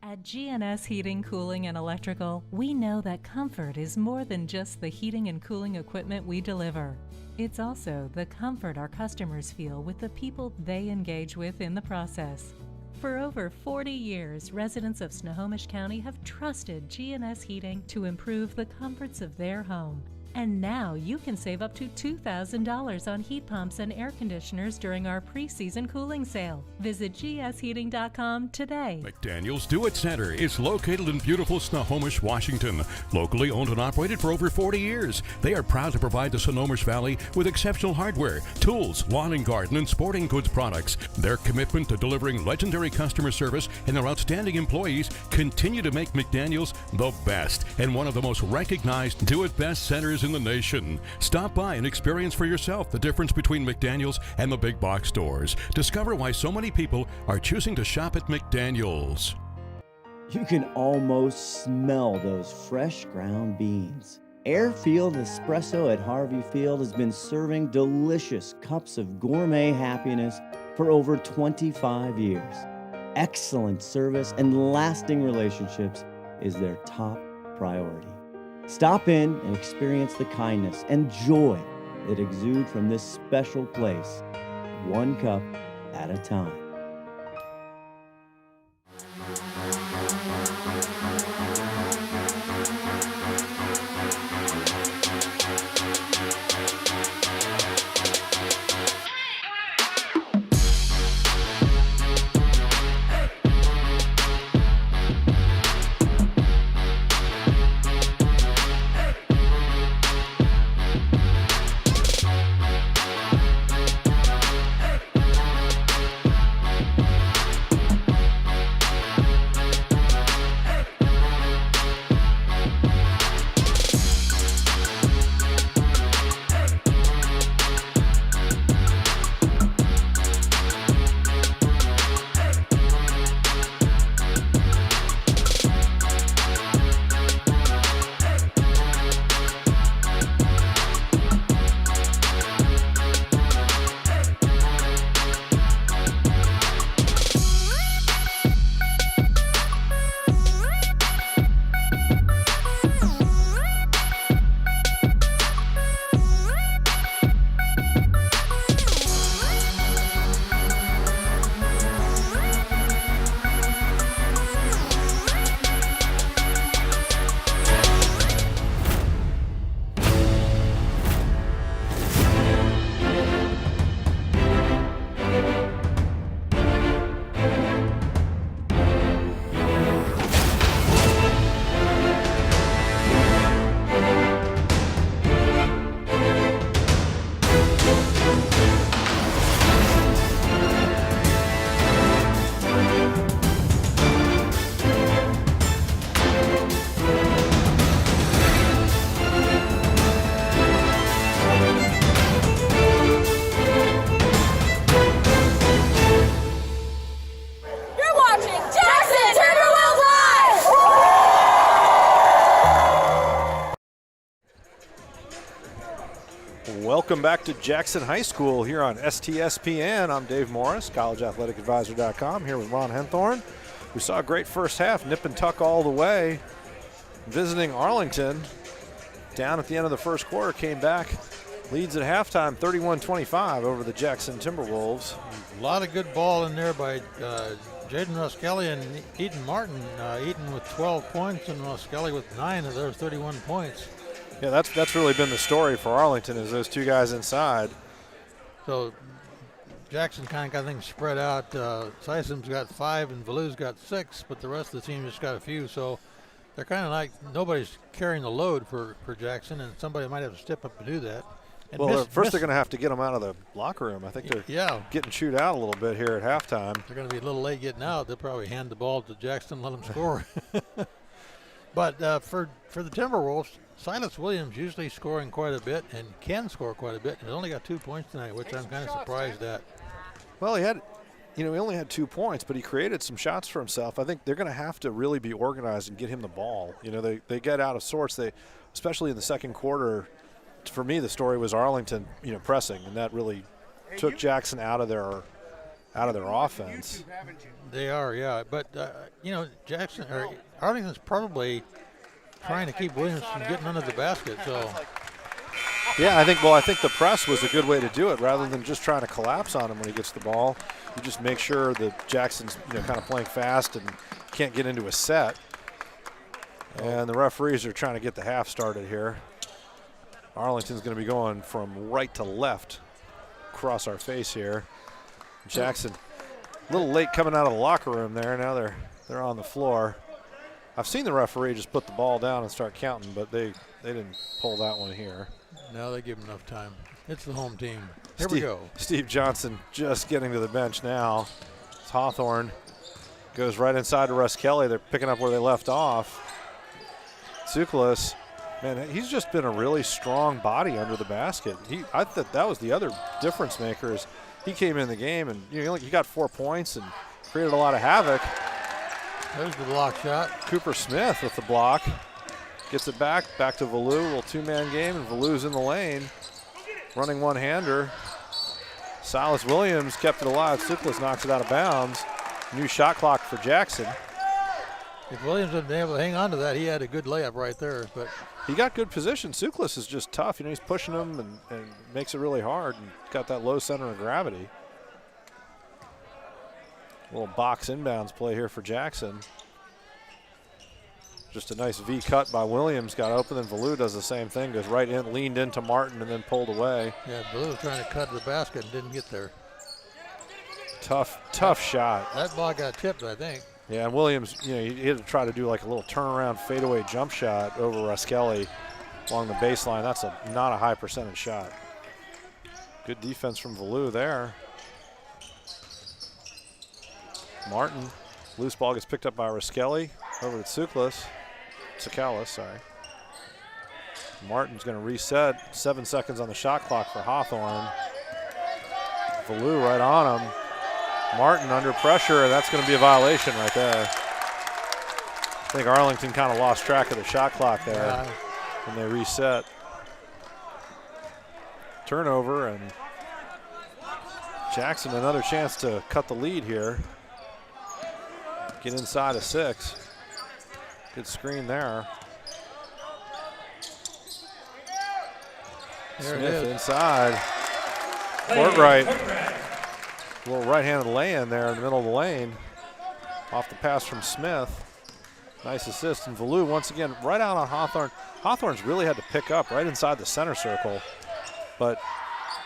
Speaker 4: At GNS Heating, Cooling, and Electrical, we know that comfort is more than just the heating and cooling equipment we deliver. It's also the comfort our customers feel with the people they engage with in the process. For over 40 years, residents of Snohomish County have trusted GNS Heating to improve the comforts of their home. And now you can save up to $2,000 on heat pumps and air conditioners during our pre-season cooling sale. Visit gsheating.com today.
Speaker 6: McDaniel's Do It Center is located in beautiful Snohomish, Washington. Locally owned and operated for over 40 years, they are proud to provide the Snohomish Valley with exceptional hardware, tools, lawn and garden, and sporting goods products. Their commitment to delivering legendary customer service and their outstanding employees continue to make McDaniel's the best and one of the most recognized do-it-best centers in the nation. Stop by and experience for yourself the difference between McDaniel's and the big box stores. Discover why so many people are choosing to shop at McDaniel's.
Speaker 5: You can almost smell those fresh ground beans. Airfield Espresso at Harvey Field has been serving delicious cups of gourmet happiness for over 25 years. Excellent service and lasting relationships is their top priority. Stop in and experience the kindness and joy that exude from this special place, one cup at a time.
Speaker 7: Welcome back to Jackson High School here on STSPN. I'm Dave Morris, collegeathleticadvisor.com, here with Ron Henthorn. We saw a great first half, nip and tuck all the way. Visiting Arlington, down at the end of the first quarter, came back, leads at halftime 31-25 over the Jackson Timberwolves.
Speaker 8: A lot of good ball in there by Jaden Ruskelly and Eaton Martin. Eaton with 12 points and Ruskelly with 9 of those 31 points.
Speaker 7: Yeah, that's really been the story for Arlington, is those two guys inside.
Speaker 8: So Jackson kind of got things spread out. Sysom's got 5 and Valu's got 6, but the rest of the team just got a few. So they're kind of like nobody's carrying the load for Jackson, and somebody might have to step up and do that. And
Speaker 7: Well, first they're going to have to get them out of the locker room. I think they're getting chewed out a little bit here at halftime.
Speaker 8: They're going to be a little late getting out. They'll probably hand the ball to Jackson, let him score. But for the Timberwolves, Silas Williams usually scoring quite a bit and can score quite a bit. He's only got 2 points tonight, which I'm kind of surprised at.
Speaker 7: Well, he only had 2 points, but he created some shots for himself. I think they're going to have to really be organized and get him the ball. They get out of sorts. Especially in the second quarter. For me, the story was Arlington, pressing, and that really took Jackson out of their offense.
Speaker 8: They are, yeah. But Arlington's probably trying to keep Williams from getting under the basket. So,
Speaker 7: yeah, I think the press was a good way to do it, rather than just trying to collapse on him when he gets the ball. You just make sure that Jackson's kind of playing fast and can't get into a set. And the referees are trying to get the half started here. Arlington's going to be going from right to left across our face here. Jackson, a little late coming out of the locker room there. Now they're on the floor. I've seen the referee just put the ball down and start counting, but they didn't pull that one here.
Speaker 8: No, they give him enough time. It's the home team. Here we go.
Speaker 7: Steve Johnson just getting to the bench now. It's Hawthorne. Goes right inside to Russ Kelly. They're picking up where they left off. Tsoukalos. Man, he's just been a really strong body under the basket. I thought that was the other difference maker. Is he came in the game and he got 4 points and created a lot of havoc.
Speaker 8: There's the block shot.
Speaker 7: Cooper Smith with the block. Gets it back to Valu. A little two-man game, and Valu's in the lane. Running one-hander. Silas Williams kept it alive. Tsoukalos knocks it out of bounds. New shot clock for Jackson.
Speaker 8: If Williams had been able to hang on to that, he had a good layup right there. But
Speaker 7: he got good position. Tsoukalos is just tough. He's pushing him and makes it really hard and got that low center of gravity. Little box inbounds play here for Jackson. Just a nice V cut by Williams. Got open, and Valu does the same thing. Goes right in, leaned into Martin, and then pulled away.
Speaker 8: Yeah, Valu was trying to cut the basket and didn't get there.
Speaker 7: Tough shot.
Speaker 8: That ball got tipped, I think.
Speaker 7: Yeah, and Williams, he had to try to do like a little turnaround fadeaway jump shot over Russ Kelly along the baseline. That's not a high percentage shot. Good defense from Valu there. Martin, loose ball gets picked up by Ruskelli over to Tsoukalos, sorry. Martin's going to reset. 7 seconds on the shot clock for Hawthorne. Valu right on him. Martin under pressure, and that's going to be a violation right there. I think Arlington kind of lost track of the shot clock there when they reset. Turnover, and Jackson another chance to cut the lead here. Get inside of 6. Good screen there. Smith inside. Court right. A little right-handed lay-in there in the middle of the lane. Off the pass from Smith. Nice assist. And Valu once again right out on Hawthorne. Hawthorne's really had to pick up right inside the center circle. But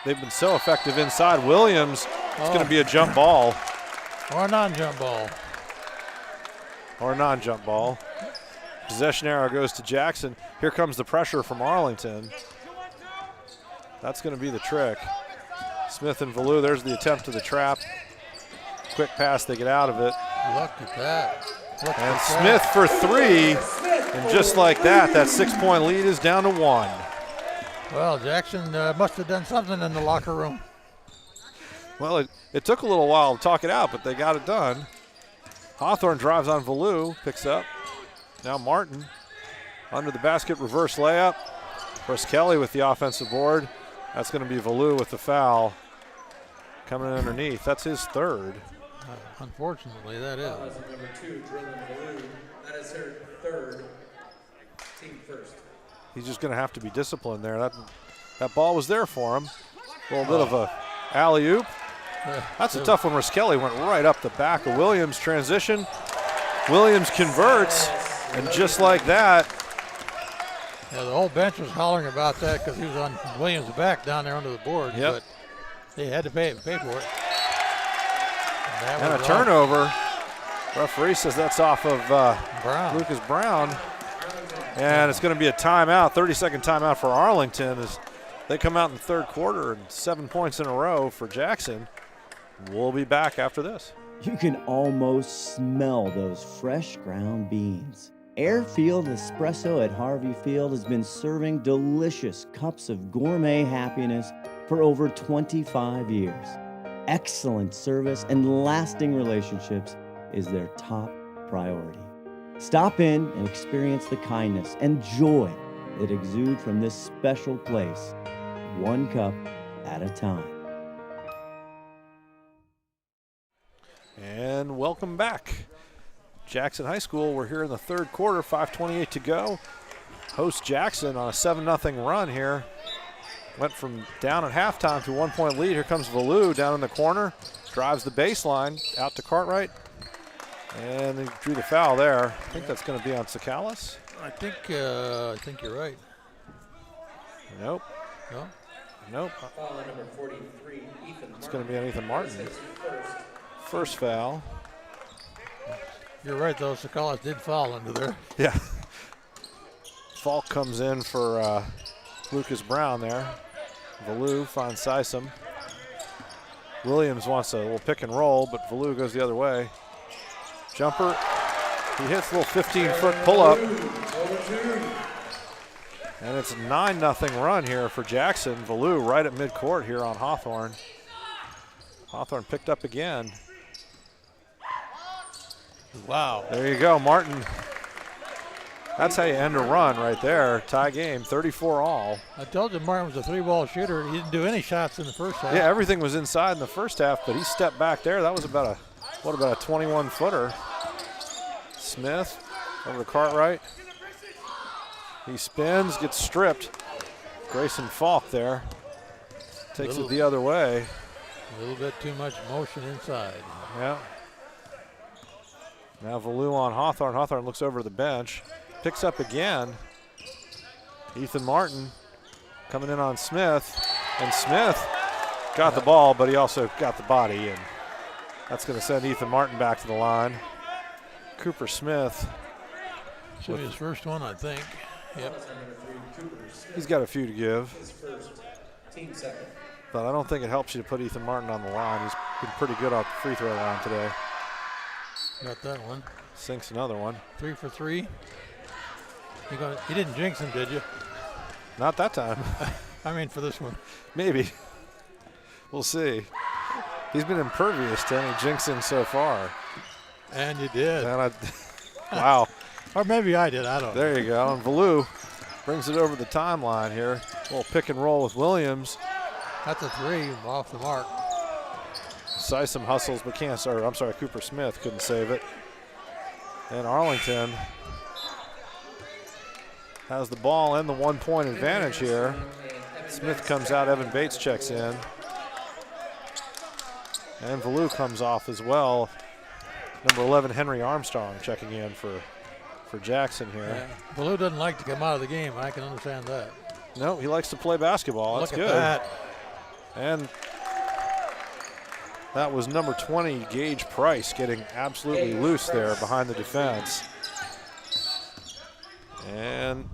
Speaker 7: they've been so effective inside. Williams, it's going to be a jump ball.
Speaker 8: Or a non-jump ball.
Speaker 7: Or a non-jump ball. Possession arrow goes to Jackson. Here comes the pressure from Arlington. That's going to be the trick. Smith and Valu, there's the attempt to the trap. Quick pass, they get out of it.
Speaker 8: Look at that.
Speaker 7: And Smith for 3. And just like that 6-point lead is down to 1.
Speaker 8: Well, Jackson must have done something in the locker room.
Speaker 7: Well, it took a little while to talk it out, but they got it done. Hawthorne drives on Valu, picks up. Now Martin under the basket, reverse layup. Russ Kelly with the offensive board. That's going to be Valu with the foul. Coming in underneath. That's his 3rd.
Speaker 8: Unfortunately, that is.
Speaker 2: Number 2, Drillin Valu. That is her 3rd. Team first.
Speaker 7: He's just going to have to be disciplined there. That ball was there for him. A little bit of a alley-oop. That's a tough one. Ruskelli went right up the back of Williams. Transition. Williams converts, and just like that.
Speaker 8: Yeah, the whole bench was hollering about that because he was on Williams' back down there under the board.
Speaker 7: Yep.
Speaker 8: But they had to pay for it.
Speaker 7: And a turnover. Referee says that's off of Lucas Brown. And it's going to be a timeout, 30-second timeout for Arlington as they come out in the third quarter and 7 points in a row for Jackson. We'll be back after this.
Speaker 5: You can almost smell those fresh ground beans. Airfield Espresso at Harvey Field has been serving delicious cups of gourmet happiness for over 25 years. Excellent service and lasting relationships is their top priority. Stop in and experience the kindness and joy that exude from this special place, one cup at a time.
Speaker 7: And welcome back. Jackson High School, we're here in the third quarter, 5:28 to go. Host Jackson on a 7-0 run here. Went from down at halftime to 1 point lead. Here comes Valou down in the corner. Drives the baseline out to Cartwright. And he drew the foul there. I think that's going to be on Sakalas.
Speaker 8: I think you're right.
Speaker 7: Nope.
Speaker 8: No?
Speaker 7: Nope.
Speaker 2: Foul on number 43, Ethan
Speaker 7: It's going to be on Ethan Martin.
Speaker 2: This is first.
Speaker 7: First foul.
Speaker 8: You're right, though. Sakalas did foul under there.
Speaker 7: Yeah. Falk comes in for Lucas Brown there. Valou finds Sisum. Williams wants a little pick and roll, but Valou goes the other way. Jumper. He hits a little 15-foot pull-up. And it's a 9-0 run here for Jackson. Valou right at midcourt here on Hawthorne. Hawthorne picked up again.
Speaker 8: Wow.
Speaker 7: There you go, Martin. That's how you end a run right there. Tie game, 34 all.
Speaker 8: I told you Martin was a three-ball shooter. He didn't do any shots in the first half.
Speaker 7: Yeah, everything was inside in the first half, but he stepped back there. That was about a 21-footer. Smith over to Cartwright. He spins, gets stripped. Grayson Falk there. Takes it the other way.
Speaker 8: A little bit too much motion inside.
Speaker 7: Yeah. Now Valou on Hawthorne. Hawthorne looks over to the bench. Picks up again. Ethan Martin coming in on Smith. And Smith got the ball, but he also got the body. And that's going to send Ethan Martin back to the line. Cooper Smith.
Speaker 8: Should be his first one, I think. Yep.
Speaker 7: He's got a few to give.
Speaker 2: His first, team second.
Speaker 7: But I don't think it helps you to put Ethan Martin on the line. He's been pretty good off the free throw line today.
Speaker 8: Got that one.
Speaker 7: Sinks another one.
Speaker 8: 3 for 3. You didn't jinx him, did you?
Speaker 7: Not that time.
Speaker 8: I mean, for this one.
Speaker 7: Maybe. We'll see. He's been impervious to any jinxing so far.
Speaker 8: And you did.
Speaker 7: And wow.
Speaker 8: Or maybe I did. I don't know.
Speaker 7: There you go. And Valou brings it over the timeline here. A little pick and roll with Williams.
Speaker 8: That's a 3 off the mark.
Speaker 7: Sisum hustles, but can't. Or I'm sorry, Cooper Smith couldn't save it. And Arlington has the ball and the 1 point advantage here. Smith comes out, Evan Bates checks in. And Valou comes off as well. Number 11, Henry Armstrong checking in for Jackson here.
Speaker 8: Yeah. Valou doesn't like to come out of the game. I can understand that.
Speaker 7: No, he likes to play basketball. That's good.
Speaker 8: Look at that.
Speaker 7: And that was number 20, Gage Price, getting absolutely loose there behind the defense. And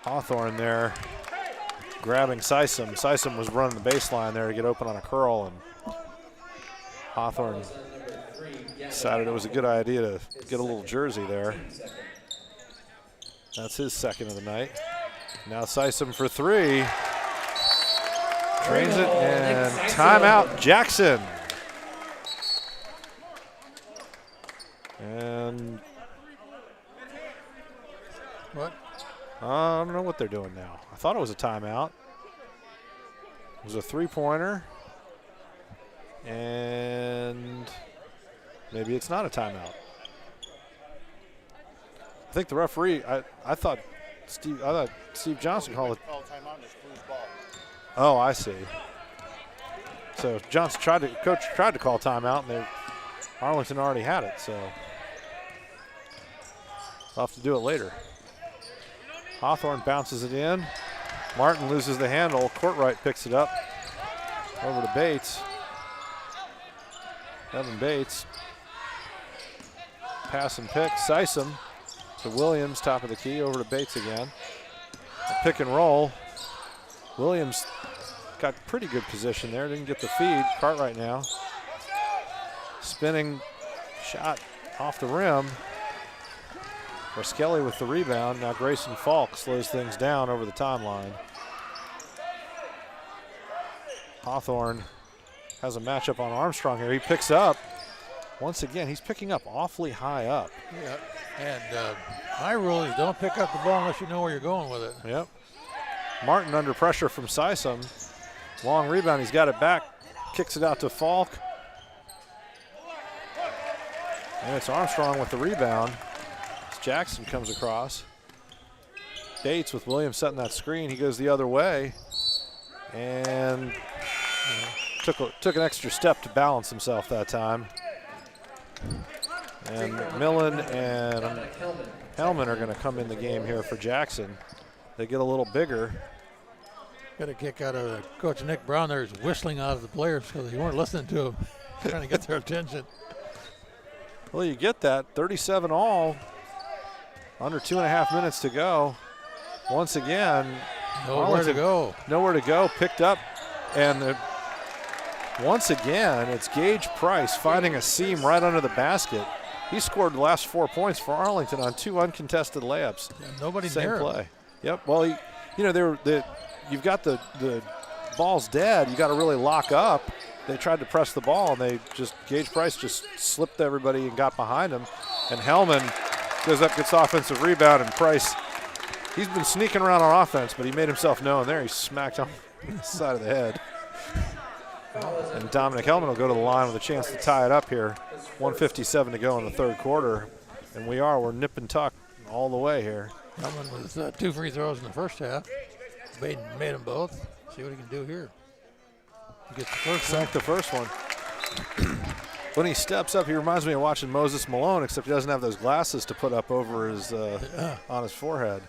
Speaker 7: Hawthorne there grabbing Sisum. Sisum was running the baseline there to get open on a curl, and Hawthorne decided it was a good idea to get a little jersey there. That's his second of the night. Now Sisum for 3. Drains it, and timeout Jackson. And
Speaker 8: what?
Speaker 7: I don't know what they're doing now. I thought it was a timeout. It was a three-pointer. And maybe it's not a timeout. I think the referee, I thought Steve Johnson called it. Oh, I see. So Johnson coach tried to call timeout, and Arlington already had it, so I'll have to do it later. Hawthorne bounces it in. Martin loses the handle. Courtright picks it up. Over to Bates. Evan Bates. Pass and pick. Sisum to Williams, top of the key, over to Bates again. A pick and roll. Williams got pretty good position there, didn't get the feed. Cartwright now. Spinning shot off the rim. Raskelli with the rebound. Now Grayson Falk slows things down over the timeline. Hawthorne has a matchup on Armstrong here. He picks up. Once again, he's picking up awfully high up.
Speaker 8: Yeah, and my rule is don't pick up the ball unless you know where you're going with it.
Speaker 7: Yep. Martin under pressure from Sysom. Long rebound, he's got it back. Kicks it out to Falk. And it's Armstrong with the rebound. As Jackson comes across. Bates with Williams setting that screen. He goes the other way. And took an extra step to balance himself that time. And McMillan and Hellman are going to come in the game here for Jackson. They get a little bigger.
Speaker 8: Got a kick out of Coach Nick Brown there. He's whistling out of the players because they weren't listening to him, trying to get their attention.
Speaker 7: Well, you get that. 37 all. Under 2.5 minutes to go. Once again,
Speaker 8: nowhere to go.
Speaker 7: Nowhere to go. Picked up. And once again, it's Gage Price finding a seam right under the basket. He scored the last 4 points for Arlington on 2 uncontested layups.
Speaker 8: Yeah, nobody
Speaker 7: Same
Speaker 8: near
Speaker 7: play.
Speaker 8: him.
Speaker 7: Yep. Well, you've got the ball's dead. You got to really lock up. They tried to press the ball, and Gage Price just slipped everybody and got behind him. And Hellman goes up, gets offensive rebound, and Price, he's been sneaking around on offense, but he made himself known there. He smacked him on the side of the head. And Dominic Hellman will go to the line with a chance to tie it up here. 1:57 to go in the third quarter. And we're nip and tuck all the way here.
Speaker 8: Hellman with 2 free throws in the first half. Made them both. See what he can do here. He gets the first
Speaker 7: one. The first one. When he steps up, he reminds me of watching Moses Malone, except he doesn't have those glasses to put up over his on his forehead.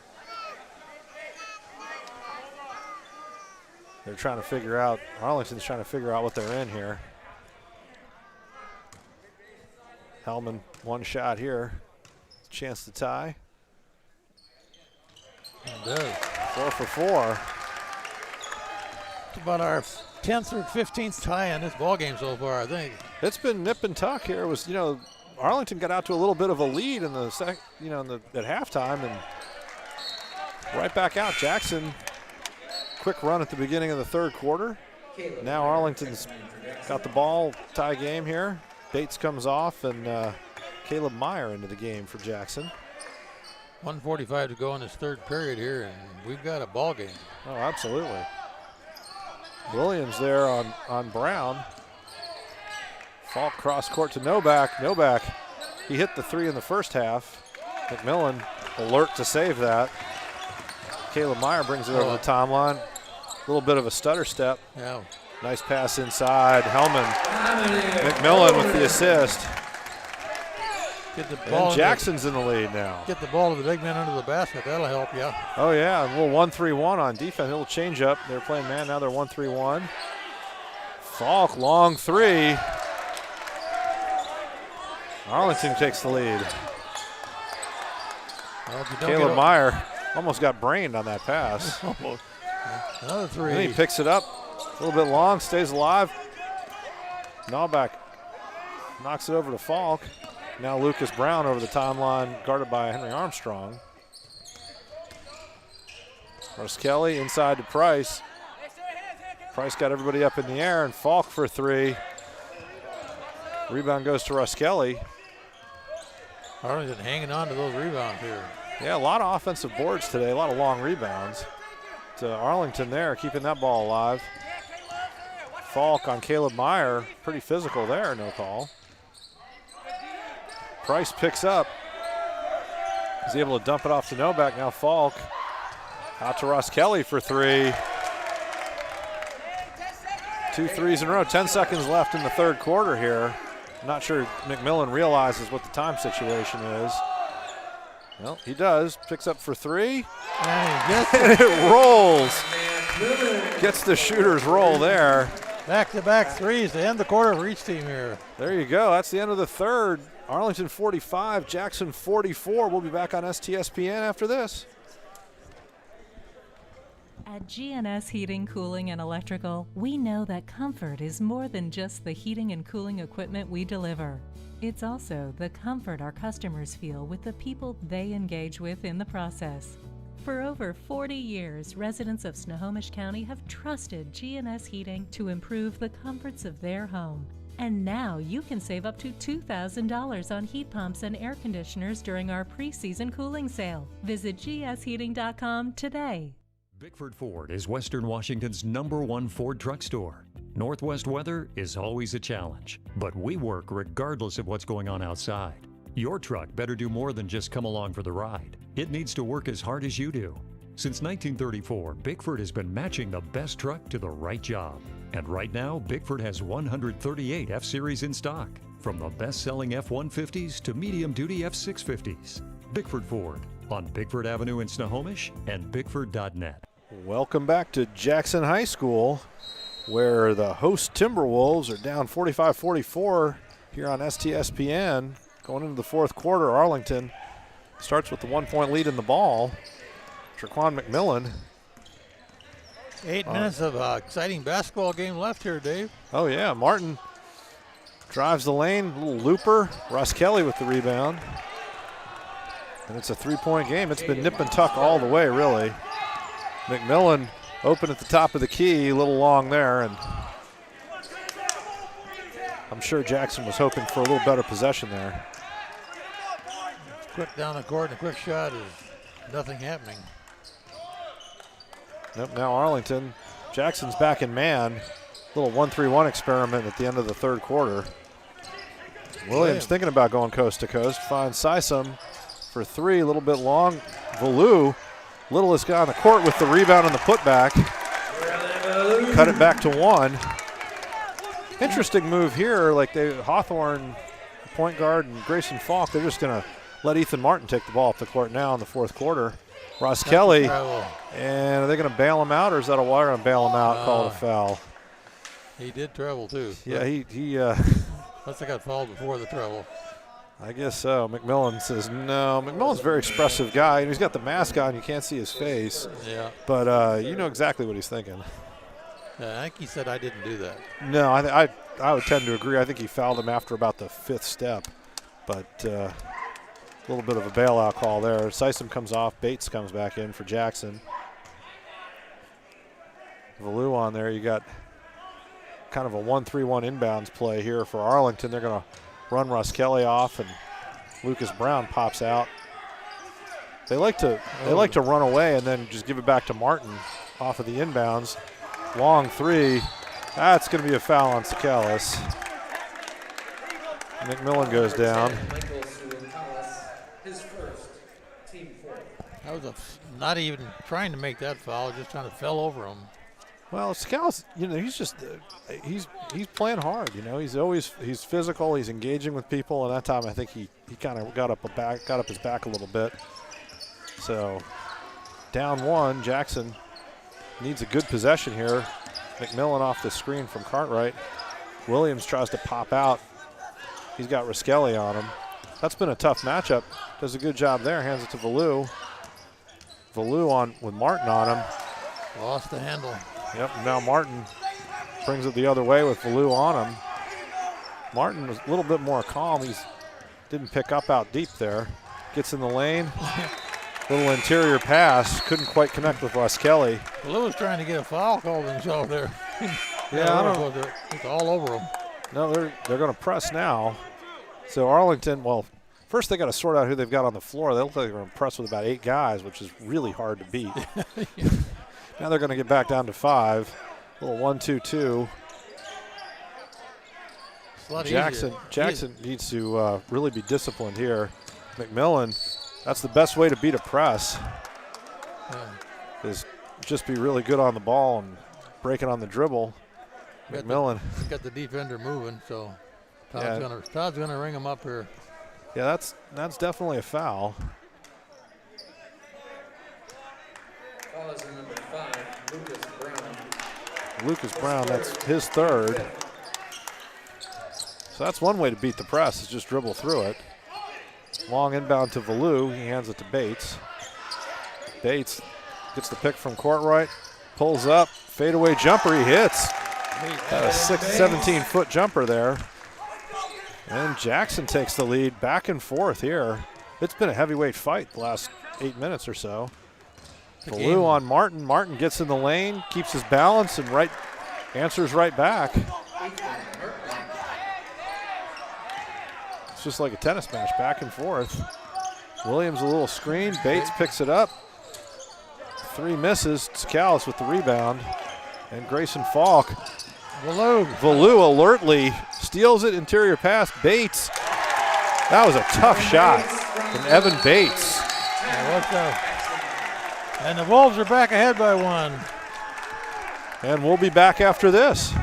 Speaker 7: They're trying to figure out, Arlington's trying to figure out what they're in here. Hellman, one shot here. Chance to tie.
Speaker 8: It does.
Speaker 7: 4 for 4.
Speaker 8: It's about our 10th or 15th tie in this ball game so far, I think.
Speaker 7: It's been nip and tuck here. It was, Arlington got out to a little bit of a lead in the at halftime, and right back out. Jackson, quick run at the beginning of the third quarter. Now Arlington's got the ball, tie game here. Bates comes off, and Caleb Meyer into the game for Jackson.
Speaker 8: 1:45 to go in this third period here, and we've got a ball game.
Speaker 7: Oh, absolutely. Williams there on Brown. Falk cross court to Novak. Novak, he hit the 3 in the first half. McMillan alert to save that. Caleb Meyer brings it over the timeline. A little bit of a stutter step.
Speaker 8: Yeah.
Speaker 7: Nice pass inside. Hellman. McMillan with the assist.
Speaker 8: Get the ball.
Speaker 7: And Jackson's in the lead now.
Speaker 8: Get the ball to the big man under the basket. That'll help you.
Speaker 7: Oh, yeah. A little 1-3-1 on defense. A little change up. They're playing man. Now they're 1-3-1. Falk, long 3. Arlington takes the lead.
Speaker 8: Well,
Speaker 7: Caleb Meyer almost got brained on that pass.
Speaker 8: Another 3.
Speaker 7: And he picks it up. A little bit long. Stays alive. Novak knocks it over to Falk. Now Lucas Brown over the timeline, guarded by Henry Armstrong. Raskelli inside to Price. Price got everybody up in the air, and Falk for 3. Rebound goes to Raskelli.
Speaker 8: Arlington hanging on to those rebounds here.
Speaker 7: Yeah, a lot of offensive boards today, a lot of long rebounds. To Arlington there, keeping that ball alive. Falk on Caleb Meyer, pretty physical there, no call. Price picks up. He's able to dump it off to Novak. Now Falk out to Raskelli for 3. 2 threes in a row. 10 seconds left in the third quarter here. I'm not sure McMillan realizes what the time situation is. Well, he does. Picks up for 3.
Speaker 8: And
Speaker 7: it rolls. Gets the shooter's roll there.
Speaker 8: Back-to-back threes to end the quarter for each team here.
Speaker 7: There you go. That's the end of the third. Arlington 45, Jackson 44. We'll be back on STSPN after this.
Speaker 4: At GNS Heating, Cooling, and Electrical, we know that comfort is more than just the heating and cooling equipment we deliver. It's also the comfort our customers feel with the people they engage with in the process. For over 40 years, residents of Snohomish County have trusted GNS Heating to improve the comforts of their home. And now you can save up to $2,000 on heat pumps and air conditioners during our pre-season cooling sale. Visit gsheating.com today.
Speaker 1: Bickford Ford is Western Washington's #1 Ford truck store. Northwest weather is always a challenge, but we work regardless of what's going on outside. Your truck better do more than just come along for the ride. It needs to work as hard as you do. Since 1934, Bickford has been matching the best truck to the right job. And right now, Bickford has 138 F-Series in stock, from the best-selling F-150s to medium-duty F-650s. Bickford Ford, on Bickford Avenue in Snohomish and Bickford.net.
Speaker 7: Welcome back to Jackson High School, where the host Timberwolves are down 45-44 here on STSPN. Going into the fourth quarter, Arlington starts with the 1-point lead in the ball. Traquan McMillan.
Speaker 8: 8 minutes of exciting basketball game left here, Dave.
Speaker 7: Oh, yeah. Martin drives the lane, a little looper. Ross Kelly with the rebound. And it's a three-point game. It's been nip and tuck all the way, really. McMillan open at the top of the key, a little long there, and I'm sure Jackson was hoping for a little better possession there.
Speaker 8: Quick down the court and a quick shot is nothing happening.
Speaker 7: Nope, now Arlington. Jackson's back in man. Little 1-3-1 experiment at the end of the third quarter. Williams thinking about going coast to coast. Finds Sysum for three, a little bit long. Valu, littlest guy on the court with the rebound and the putback. Cut it back to one. Interesting move here. Like Hawthorne, point guard, and Grayson Falk, they're just going to let Ethan Martin take the ball up the court now in the fourth quarter. Ross Kelly, and are they going to bail him out, or is that a wire going to bail him out? Call it a foul.
Speaker 8: He did travel too.
Speaker 7: Yeah, he
Speaker 8: must have got fouled before the travel.
Speaker 7: I guess so. McMillan says no. McMillan's a very expressive guy, and he's got the mask on. You can't see his face.
Speaker 8: Yeah.
Speaker 7: But you know exactly what he's thinking.
Speaker 8: I think he said I didn't do that.
Speaker 7: No, I would tend to agree. I think he fouled him after about the fifth step. But a little bit of a bailout call there. Sysum comes off. Bates comes back in for Jackson. Valu on there. You got kind of a 1-3-1 inbounds play here for Arlington. They're going to run Ross Kelly off, and Lucas Brown pops out. They like to run away and then just give it back to Martin off of the inbounds. Long three. That's going to be a foul on Sakalis. McMillan goes down.
Speaker 8: I was not even trying to make that foul, just kind of fell over him.
Speaker 7: Well, Sakalis, he's just he's playing hard. He's physical. He's engaging with people, and that time I think he kind of got up his back a little bit. So down one, Jackson needs a good possession here. McMillan off the screen from Cartwright. Williams tries to pop out. He's got Riskelly on him. That's been a tough matchup. Does a good job there. Hands it to Valu. Valu on with Martin on him.
Speaker 8: Lost the handle.
Speaker 7: Yep, now Martin brings it the other way with Valu on him. Martin was a little bit more calm. He didn't pick up out deep there. Gets in the lane. Little interior pass. Couldn't quite connect with Ross Kelly.
Speaker 8: Valu was trying to get a foul called himself there.
Speaker 7: Yeah, I don't know.
Speaker 8: It's all over him.
Speaker 7: No, they're going to press now. So Arlington, well, first they got to sort out who they've got on the floor. They look like they're going to press with about 8 guys, which is really hard to beat.
Speaker 8: Yeah.
Speaker 7: Now they're going to get back down to 5. A little 1-2-2. Jackson needs to really be disciplined here. McMillan, that's the best way to beat a press. Is just be really good on the ball and breaking on the dribble. McMillan.
Speaker 8: He's got the defender moving, so Todd's gonna ring him up here.
Speaker 7: Yeah, that's definitely a foul.
Speaker 2: Foul is number 5, Lucas Brown.
Speaker 7: Lucas Brown, that's his third. So that's one way to beat the press, is just dribble through it. Long inbound to Valou, he hands it to Bates. Bates gets the pick from Courtright, pulls up, fadeaway jumper, he hits. Got a 17-foot jumper there. And Jackson takes the lead, back and forth here. It's been a heavyweight fight the last 8 minutes or so. Valou on Martin. Martin gets in the lane, keeps his balance, and answers right back. It's just like a tennis match, back and forth. Williams a little screen. Bates picks it up. 3 misses. Scalise with the rebound. And Grayson Falk. Valou alertly steals it. Interior pass. Bates. That was a tough shot from Evan Bates.
Speaker 8: And the Wolves are back ahead by 1.
Speaker 7: And we'll be back after this.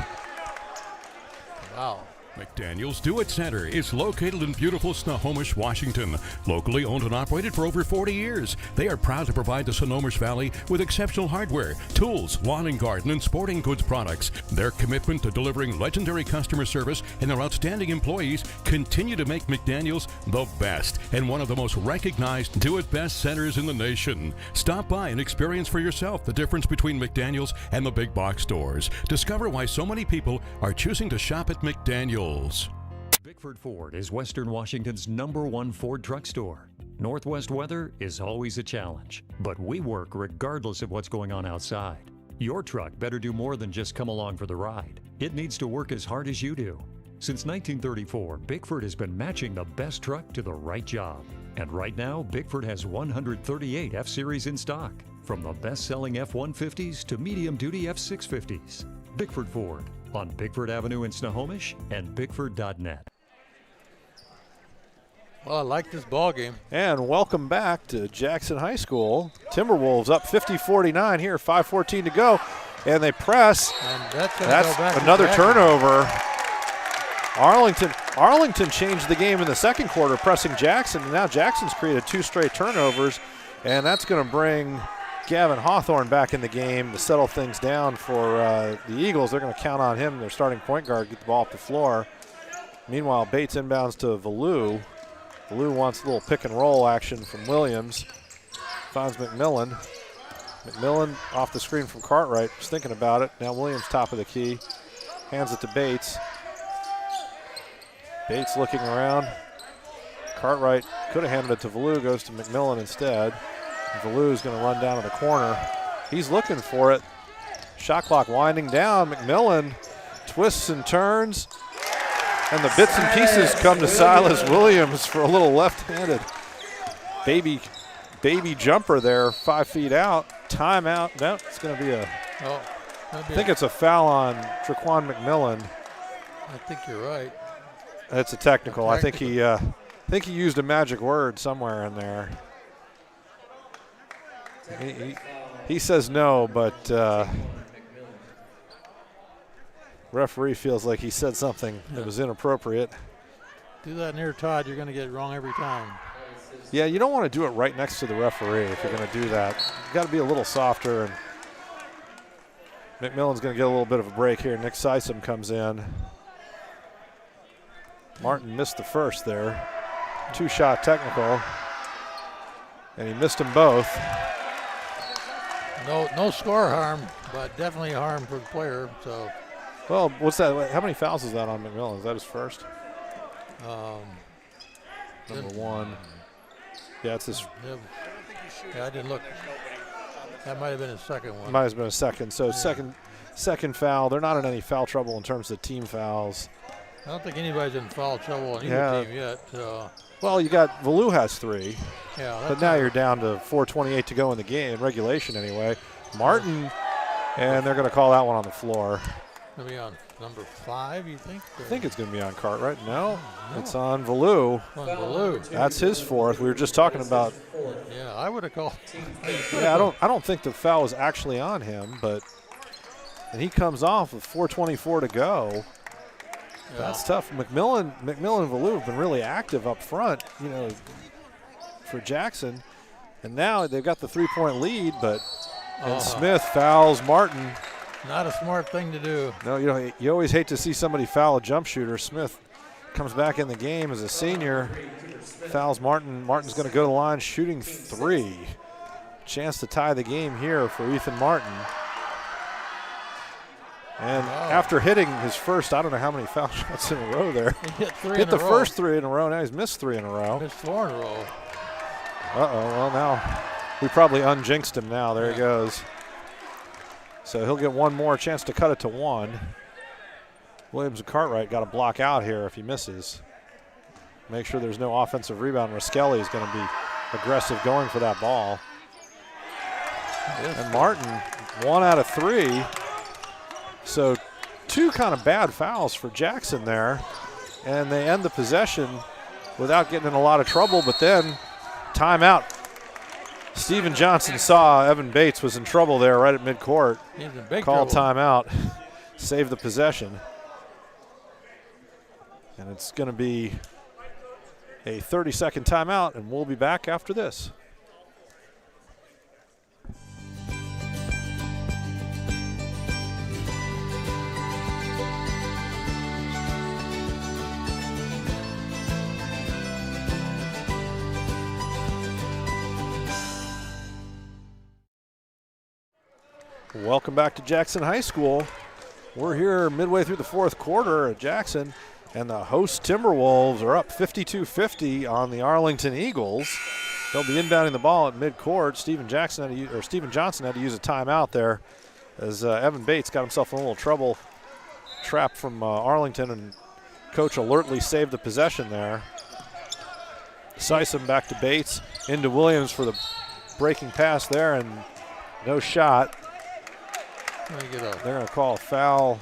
Speaker 8: Wow.
Speaker 6: McDaniel's Do It Center is located in beautiful Snohomish, Washington. Locally owned and operated for over 40 years, they are proud to provide the Snohomish Valley with exceptional hardware, tools, lawn and garden, and sporting goods products. Their commitment to delivering legendary customer service and their outstanding employees continue to make McDaniel's the best and one of the most recognized Do It Best centers in the nation. Stop by and experience for yourself the difference between McDaniel's and the big box stores. Discover why so many people are choosing to shop at McDaniel's.
Speaker 1: Bickford Ford is Western Washington's #1 Ford truck store. Northwest weather is always a challenge, but we work regardless of what's going on outside. Your truck better do more than just come along for the ride. It needs to work as hard as you do. Since 1934, Bickford has been matching the best truck to the right job. And right now, Bickford has 138 F-Series in stock, from the best-selling F-150s to medium-duty F-650s. Bickford Ford, on Bickford Avenue in Snohomish and Bickford.net.
Speaker 8: Well, I like this ball game.
Speaker 7: And welcome back to Jackson High School. Timberwolves up 50-49 here, 5:14 to go. And they press.
Speaker 8: And that's
Speaker 7: another turnover. Arlington changed the game in the second quarter, pressing Jackson. And now Jackson's created 2 straight turnovers. And that's going to bring Gavin Hawthorne back in the game to settle things down for the Eagles. They're going to count on him, their starting point guard, get the ball off the floor. Meanwhile, Bates inbounds to Valou. Valou wants a little pick and roll action from Williams. Finds McMillan. McMillan off the screen from Cartwright, just thinking about it. Now Williams top of the key. Hands it to Bates. Bates looking around. Cartwright could have handed it to Valou, goes to McMillan instead. Valou's going to run down to the corner. He's looking for it. Shot clock winding down. McMillan twists and turns. And the bits and pieces come to Silas Williams for a little left-handed baby jumper there, 5 feet out. Timeout. No, it's going to be I think it's a foul on Traquan McMillan.
Speaker 8: I think you're right.
Speaker 7: That's a technical. I think he used a magic word somewhere in there. He says no, but referee feels like he said something that was inappropriate.
Speaker 8: Do that near Todd, you're going to get it wrong every time.
Speaker 7: Yeah, you don't want to do it right next to the referee if you're going to do that. You've got to be a little softer. And McMillan's going to get a little bit of a break here. Nick Sysom comes in. Martin missed the first there. 2-shot technical. And he missed them both.
Speaker 8: No score harm, but definitely harm for the player. So,
Speaker 7: well, what's that? How many fouls is that on McMillan? Is that his first? Number 1. Yeah, it's his.
Speaker 8: Yeah, I didn't look. That might have been his second one.
Speaker 7: Might have been a second. So second foul. They're not in any foul trouble in terms of team fouls.
Speaker 8: I don't think anybody's in foul trouble on either team yet.
Speaker 7: Well, you got Valou has 3.
Speaker 8: Yeah,
Speaker 7: but now you're down to 4:28 to go in the game, regulation anyway. Martin, and they're going to call that one on the floor.
Speaker 8: Going to be on number 5, you think?
Speaker 7: I think it's going to be on Cartwright. No, it's on Valou.
Speaker 8: On Valou.
Speaker 7: That's his 4th. We were just talking about.
Speaker 8: Yeah, I would have called.
Speaker 7: Yeah, I don't think the foul was actually on him, but and he comes off with 4:24 to go. Yeah. That's tough. McMillan and Valou have been really active up front, for Jackson. And now they've got the 3-point lead, but and Smith fouls Martin.
Speaker 8: Not a smart thing to do.
Speaker 7: No, you always hate to see somebody foul a jump shooter. Smith comes back in the game as a senior, fouls Martin. Martin's going to go to the line shooting 3. Chance to tie the game here for Ethan Martin. And after hitting his first, I don't know how many foul shots in a row there.
Speaker 8: He hit 3
Speaker 7: hit
Speaker 8: in
Speaker 7: the
Speaker 8: a row.
Speaker 7: first 3 in a row. Now he's missed 3 in a row.
Speaker 8: Missed 4 in a row.
Speaker 7: Well, now we probably unjinxed him now. There he goes. So he'll get one more chance to cut it to 1. Williams and Cartwright got to block out here if he misses. Make sure there's no offensive rebound. Raskelli is going to be aggressive going for that ball. And Martin, 1 out of 3. So 2 kind of bad fouls for Jackson there. And they end the possession without getting in a lot of trouble, but then timeout. Stephen Johnson saw Evan Bates was in trouble there right at midcourt.
Speaker 8: He's in big
Speaker 7: Called
Speaker 8: trouble.
Speaker 7: timeout, save the possession. And it's going to be a 30-second timeout, and we'll be back after this. Welcome back to Jackson High School. We're here midway through the 4th quarter at Jackson, and the host Timberwolves are up 52-50 on the Arlington Eagles. They'll be inbounding the ball at midcourt. Stephen Johnson had to use a timeout there as Evan Bates got himself in a little trouble. Trap from Arlington, and coach alertly saved the possession there. Sysom back to Bates, into Williams for the breaking pass there, and no shot. They're going to call a foul.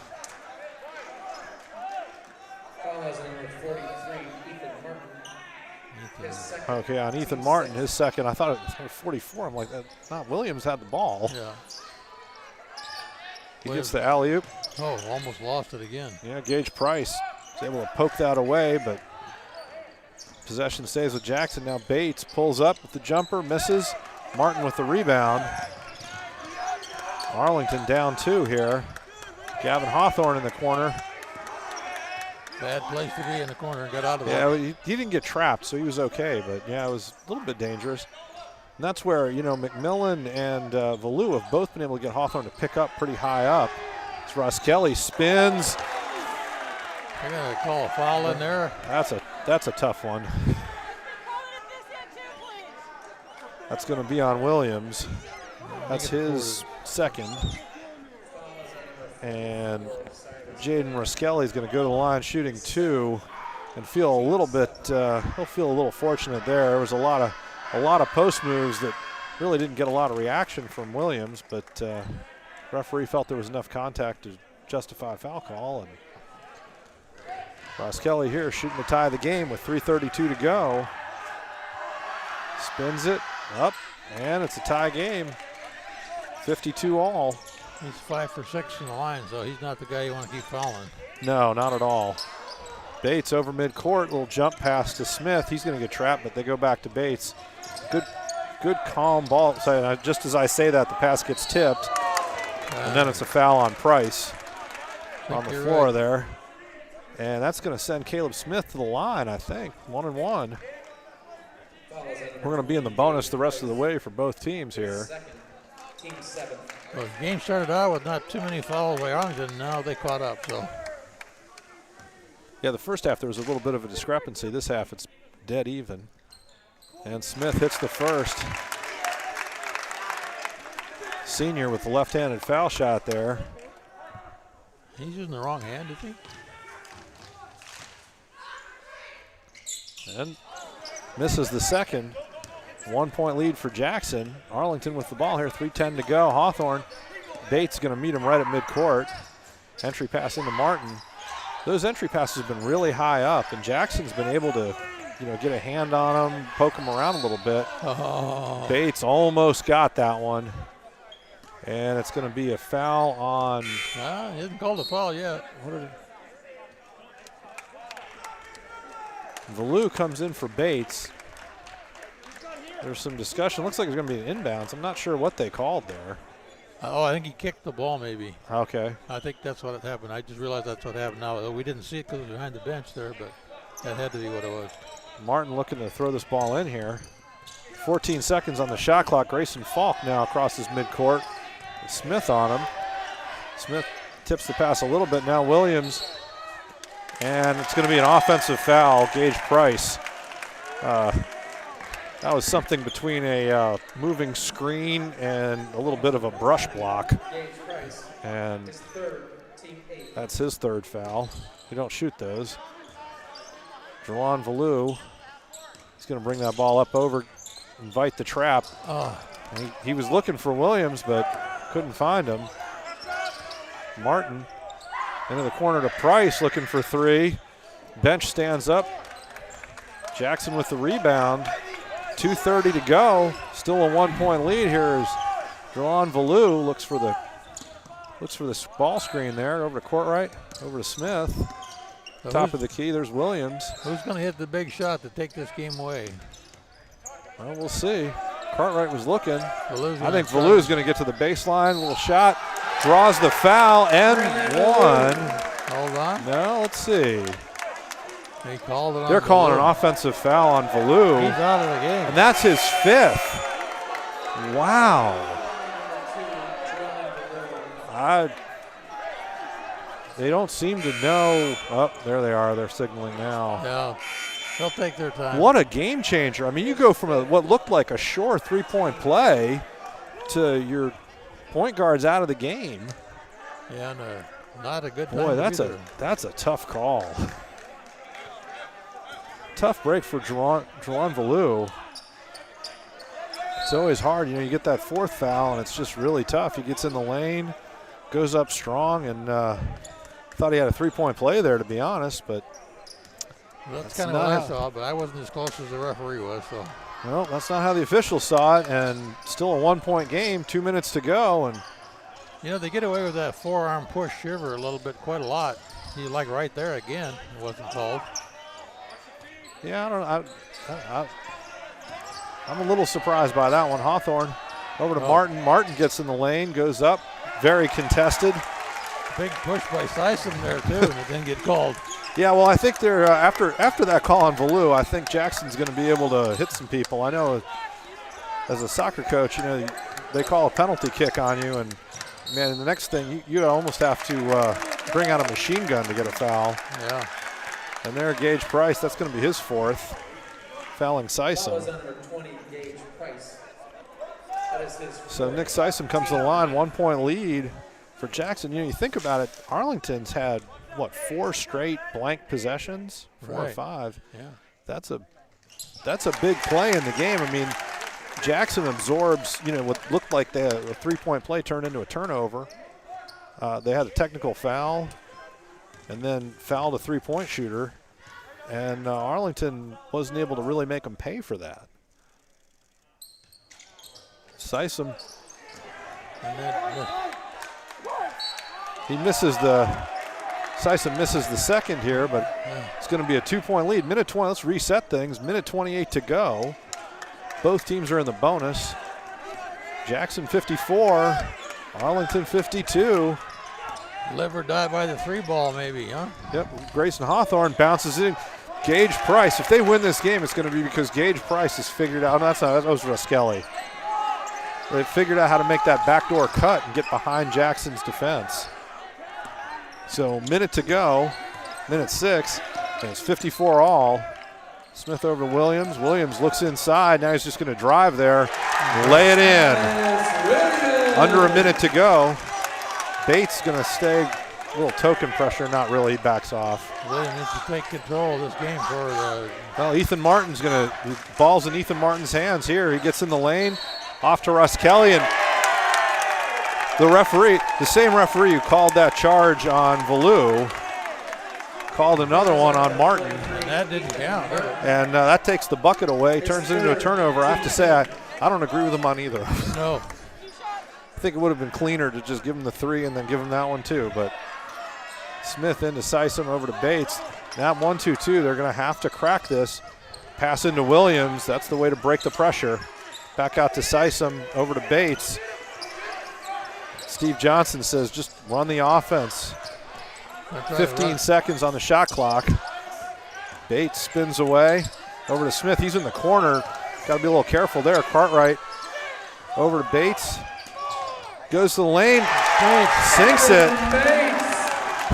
Speaker 2: Foul is number 43, Ethan Martin. His second.
Speaker 7: Okay, on Ethan Martin, his second. I thought it was 44. I'm like, not Williams had the ball.
Speaker 8: Yeah.
Speaker 7: He gets the alley-oop.
Speaker 8: Oh, almost lost it again.
Speaker 7: Yeah, Gage Price is able to poke that away, but possession stays with Jackson. Now Bates pulls up with the jumper, misses. Martin with the rebound. Arlington down 2 here. Gavin Hawthorne in the corner.
Speaker 8: Bad place to be in the corner and got out of it.
Speaker 7: Yeah, he didn't get trapped, so he was okay, but yeah, it was a little bit dangerous. And that's where, McMillan and Valu have both been able to get Hawthorne to pick up pretty high up. As Ross Kelly spins.
Speaker 8: They're going to call a foul in there.
Speaker 7: That's a tough one. That's going to be on Williams. That's his second. And Jaden Raskelli is going to go to the line shooting 2 and feel a little bit, he'll feel a little fortunate there. There was a lot of post moves that really didn't get a lot of reaction from Williams, but referee felt there was enough contact to justify a foul call. And Raskelli here shooting to tie the game with 3:32 to go. Spins it up, and it's a tie game. 52 all.
Speaker 8: He's 5 for 6 from the line, so he's not the guy you want to keep fouling.
Speaker 7: No, not at all. Bates over midcourt, little jump pass to Smith. He's going to get trapped, but they go back to Bates. Good calm ball. So just as I say that, the pass gets tipped, and then it's a foul on Price on the floor there. And that's going to send Caleb Smith to the line, I think. 1-1. We're going to be in the bonus the rest of the way for both teams here.
Speaker 2: Team 7.
Speaker 8: Well, the game started out with not too many fouls by Arlington. Now they caught up. So.
Speaker 7: Yeah, the first half there was a little bit of a discrepancy. This half it's dead even. And Smith hits the first. Senior with the left-handed foul shot there.
Speaker 8: He's using the wrong hand, is he?
Speaker 7: And misses the second. 1 point lead for Jackson. Arlington with the ball here, 3:10 to go. Hawthorne, Bates going to meet him right at midcourt. Entry pass into Martin. Those entry passes have been really high up, and Jackson's been able to, get a hand on them, poke them around a little bit.
Speaker 8: Oh.
Speaker 7: Bates almost got that one. And it's going to be a foul on.
Speaker 8: He hasn't called a foul yet.
Speaker 7: Valu comes in for Bates. There's some discussion. Looks like it's going to be an inbounds. I'm not sure what they called there.
Speaker 8: Oh, I think he kicked the ball maybe.
Speaker 7: Okay.
Speaker 8: I think that's what happened. I just realized that's what happened now. We didn't see it because it was behind the bench there, but that had to be what it was.
Speaker 7: Martin looking to throw this ball in here. 14 seconds on the shot clock. Grayson Falk now across his midcourt. Smith on him. Smith tips the pass a little bit. Now Williams. And it's going to be an offensive foul. Gage Price. That was something between a moving screen and a little bit of a brush block. And that's his third foul. You don't shoot those. Jelon Valou. He's going to bring that ball up over, invite the trap.
Speaker 8: Oh.
Speaker 7: He was looking for Williams, but couldn't find him. Martin into the corner to Price, looking for three. Bench stands up. Jackson with the rebound. 2:30 to go. Still a 1-point lead here as Jelon Valou looks for the ball screen there. Over to Courtright, over to Smith.
Speaker 8: So
Speaker 7: Top of the key, there's Williams.
Speaker 8: Who's going to hit the big shot to take this game away?
Speaker 7: Well, we'll see. Cartwright was looking. I think
Speaker 8: Valou
Speaker 7: Valou's going to get to the baseline. Little shot. Draws the foul and one.
Speaker 8: Hold on.
Speaker 7: No, let's see.
Speaker 8: They called it on
Speaker 7: They're calling
Speaker 8: Valou.
Speaker 7: an offensive foul on Valou.
Speaker 8: He's out of the game.
Speaker 7: And that's his fifth. Wow. They don't seem to know. Oh, there they are. They're signaling now.
Speaker 8: Yeah, they'll take their time.
Speaker 7: What a game changer. I mean, you go from what looked like a sure three-point play to your point guard's out of the game.
Speaker 8: Yeah, no, not a good time.
Speaker 7: Boy, that's a tough call. Tough break for Jelon Valou. It's always hard. You get that fourth foul, and it's just really tough. He gets in the lane, goes up strong, and thought he had a three-point play there, to be honest, but
Speaker 8: that's kind of what I saw, but I wasn't as close as the referee was. So.
Speaker 7: Well, that's not how the officials saw it, and still a 1-point game, 2 minutes to go. And
Speaker 8: they get away with that forearm push shiver a little bit, quite a lot. He's like right there again. It wasn't called.
Speaker 7: Yeah, I don't know. I'm a little surprised by that one. Hawthorne over to Martin. Martin gets in the lane, goes up, very contested.
Speaker 8: Big push by Sysom there too, and it didn't get called.
Speaker 7: Yeah, well, I think they're after that call on Valou, I think Jackson's going to be able to hit some people. I know as a soccer coach, they call a penalty kick on you, and man, the next thing you almost have to bring out a machine gun to get a foul.
Speaker 8: Yeah.
Speaker 7: And there, Gage Price, that's going to be his fourth, fouling Sysom. So Nick Sysom comes to the line, 1-point lead for Jackson. You think about it, Arlington's had, 4 straight blank possessions? 4 or 5.
Speaker 8: Yeah.
Speaker 7: That's a big play in the game. I mean, Jackson absorbs, what looked like a 3-point play turned into a turnover. They had a technical foul and then fouled a 3-point shooter. And Arlington wasn't able to really make them pay for that. Sysom. Sysom misses the second here, but it's going to be a 2-point lead. Minute 20, let's reset things. Minute 28 to go. Both teams are in the bonus. Jackson 54, Arlington 52.
Speaker 8: Live or die by the 3-ball maybe, huh?
Speaker 7: Yep, Grayson Hawthorne bounces in. Gage Price, if they win this game, it's going to be because Gage Price has figured out, that was Raskelly. They figured out how to make that backdoor cut and get behind Jackson's defense. So minute to go, minute 6, and it's 54 all. Smith over to Williams. Williams looks inside. Now he's just going to drive there, lay it in. Under a minute to go. Bates going to stay, a little token pressure, not really, he backs off.
Speaker 8: Williams needs to take control of this game for the...
Speaker 7: Well, Ethan Martin's going to, ball's in Ethan Martin's hands here. He gets in the lane, off to Russ Kelly, and the same referee who called that charge on Valou, called another one on Martin.
Speaker 8: And that didn't count, did it?
Speaker 7: And that takes the bucket away, turns it into a turnover. I have to say, I don't agree with him on either.
Speaker 8: No.
Speaker 7: I think it would have been cleaner to just give him the 3 and then give him that one too. But Smith into Sysom, over to Bates. Now 1-2-2, they're going to have to crack this. Pass into Williams, that's the way to break the pressure. Back out to Sysom, over to Bates. Steve Johnson says just run the offense. 15 seconds on the shot clock. Bates spins away. Over to Smith. He's in the corner. Got to be a little careful there. Cartwright over to Bates. Goes to the lane. Sinks it.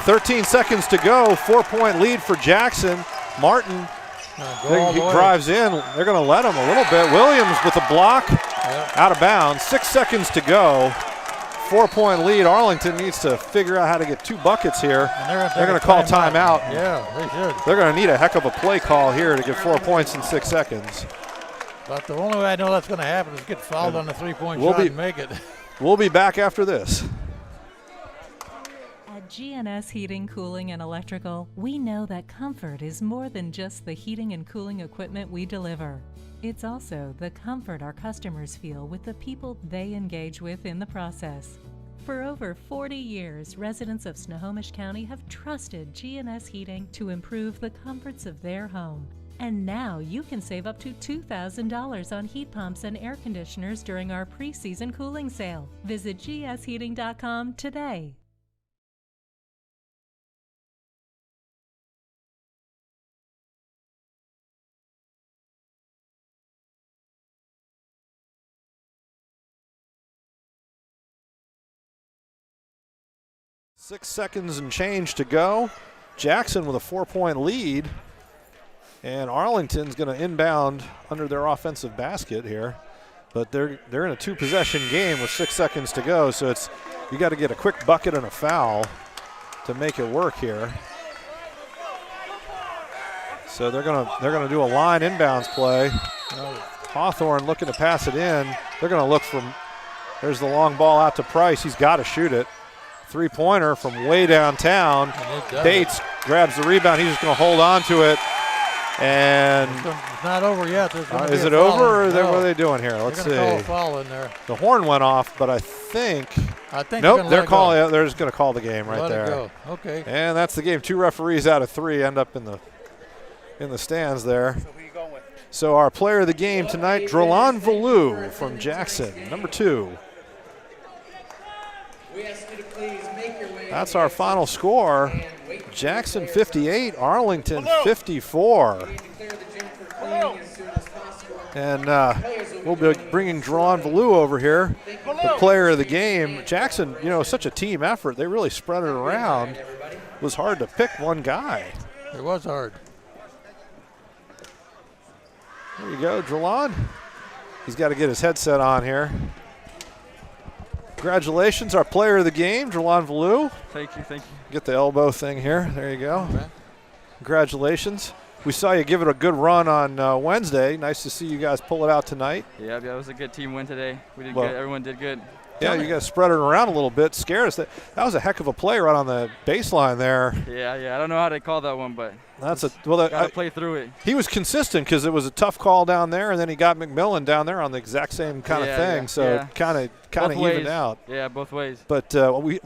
Speaker 7: 13 seconds to go. 4-point lead for Jackson. Martin, he drives in. They're going to let him a little bit. Williams with a block. Out of bounds. 6 seconds to go. 4-point lead. Arlington needs to figure out how to get 2 buckets here. They're going to call timeout.
Speaker 8: Yeah, they should.
Speaker 7: They're going to need a heck of a play call here to get 4 points in 6 seconds.
Speaker 8: But the only way I know that's going to happen is get fouled on the 3-point shot and make it.
Speaker 7: We'll be back after this.
Speaker 4: At GNS Heating, Cooling, and Electrical, we know that comfort is more than just the heating and cooling equipment we deliver. It's also the comfort our customers feel with the people they engage with in the process. For over 40 years, residents of Snohomish County have trusted GNS Heating to improve the comforts of their home. And now you can save up to $2,000 on heat pumps and air conditioners during our pre-season cooling sale. Visit gsheating.com today.
Speaker 7: Six seconds and change to go. Jackson with a 4-point lead. And Arlington's going to inbound under their offensive basket here. But they're in a 2-possession game with 6 seconds to go. So it's you got to get a quick bucket and a foul to make it work here. So they're gonna do a line inbounds play. Hawthorne looking to pass it in. They're going to look for. There's the long ball out to Price. He's got to shoot it. 3-pointer from way downtown. Bates grabs the rebound. He's just going to hold on to it. And
Speaker 8: it's not over yet.
Speaker 7: Is it over, or what are they doing here? Let's see.
Speaker 8: Call a foul in there.
Speaker 7: The horn went off, but I think nope. They're calling. They're just going to call the game right there.
Speaker 8: Let it go. Okay.
Speaker 7: And that's the game. 2 referees out of 3 end up in the stands there.
Speaker 9: So who you going with?
Speaker 7: So our player of the game tonight, Drelon Valou from Jackson, number 2. That's our final score. Jackson 58, Arlington 54. And we'll be bringing Drelon Valou over here, the player of the game. Jackson, such a team effort. They really spread it around. It was hard to pick one guy.
Speaker 8: It was hard.
Speaker 7: There you go, Drelon. He's got to get his headset on here. Congratulations, our player of the game, Drelon Valou.
Speaker 10: Thank you.
Speaker 7: Get the elbow thing here. There you go.
Speaker 8: Okay.
Speaker 7: Congratulations. We saw you give it a good run on Wednesday. Nice to see you guys pull it out tonight.
Speaker 10: Yeah, it was a good team win today. We did good. Everyone did good.
Speaker 7: Yeah, you guys spread it around a little bit. Scared us. That was a heck of a play right on the baseline there.
Speaker 10: Yeah. I don't know how they call that one, but
Speaker 7: gotta
Speaker 10: play through it.
Speaker 7: He was consistent because it was a toff call down there, and then he got McMillan down there on the exact same kind of thing. So kind of evened out.
Speaker 10: Yeah, both ways.
Speaker 7: But we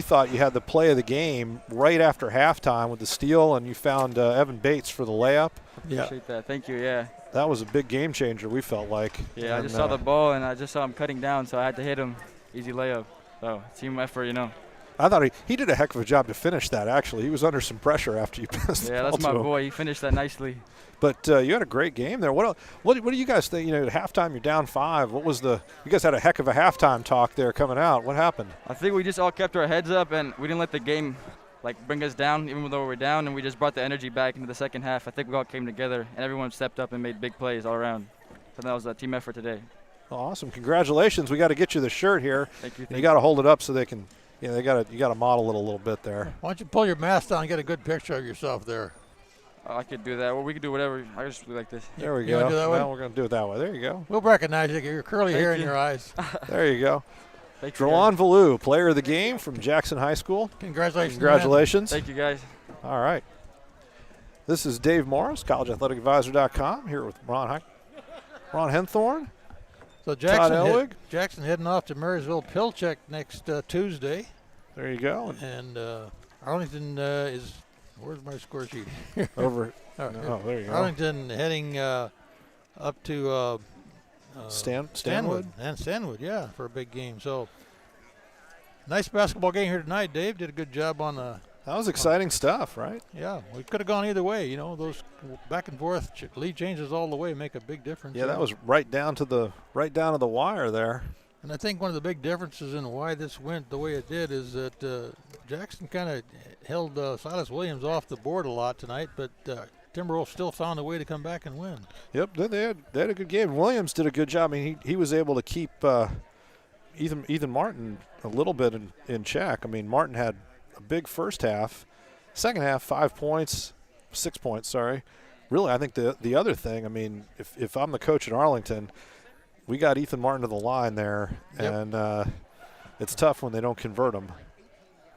Speaker 7: thought you had the play of the game right after halftime with the steal, and you found Evan Bates for the layup.
Speaker 10: Yeah. Appreciate that. Thank you. Yeah.
Speaker 7: That was a big game changer, we felt like.
Speaker 10: Yeah, I just saw the ball, and I just saw him cutting down, so I had to hit him. Easy layup. So, team effort,
Speaker 7: I thought he did a heck of a job to finish that, actually. He was under some pressure after you passed the ball to him.
Speaker 10: Yeah, that's my boy. He finished that nicely.
Speaker 7: But you had a great game there. What do you guys think? At halftime, you're down 5. You guys had a heck of a halftime talk there coming out. What happened?
Speaker 10: I think we just all kept our heads up, and we didn't let the game bring us down, even though we were down, and we just brought the energy back into the second half. I think we all came together, and everyone stepped up and made big plays all around. So that was a team effort today.
Speaker 7: Awesome. Congratulations. We got to get you the shirt here.
Speaker 10: Thank you.
Speaker 7: You got to hold it up so they can, you got to model it a little bit there.
Speaker 8: Why don't you pull your mask down and get a good picture of yourself there?
Speaker 10: I could do that. Well, we could do whatever. I just do like this.
Speaker 7: There we
Speaker 8: You
Speaker 7: go.
Speaker 8: wanna do that way?
Speaker 7: Now we're going to do it that way. There you go.
Speaker 8: We'll recognize you. Your curly hair in your eyes.
Speaker 7: There you go.
Speaker 10: Thank you.
Speaker 7: Drelon Valou, player of the game from Jackson High School.
Speaker 8: Congratulations.
Speaker 10: Thank you, guys.
Speaker 7: All right. This is Dave Morris, collegeathleticadvisor.com, here with Ron Henthorne.
Speaker 8: So
Speaker 7: Todd
Speaker 8: Jackson heading off to Marysville Pilchuck next Tuesday.
Speaker 7: There you go.
Speaker 8: And Arlington is – where's my score sheet?
Speaker 7: Over. Oh, there you go.
Speaker 8: Arlington heading up to
Speaker 7: Stanwood.
Speaker 8: And Stanwood, yeah, for a big game. So Nice basketball game here tonight. Dave did a good job on the.
Speaker 7: That was exciting stuff, right?
Speaker 8: Yeah, we could have gone either way. You know, those back and forth lead changes all the way make a big difference.
Speaker 7: Yeah, that was right down to the wire there.
Speaker 8: And I think one of the big differences in why this went the way it did is that Jackson kind of held Silas Williams off the board a lot tonight, but Timberwolves still found a way to come back and win.
Speaker 7: Yep, they had a good game. Williams did a good job. I mean, he was able to keep Ethan Martin a little bit in check. I mean, Martin had a big first half. Second half, 5 points, 6 points, sorry. Really, I think the other thing, I mean, if I'm the coach at Arlington, we got Ethan Martin to the line there, and it's tough when they don't convert him.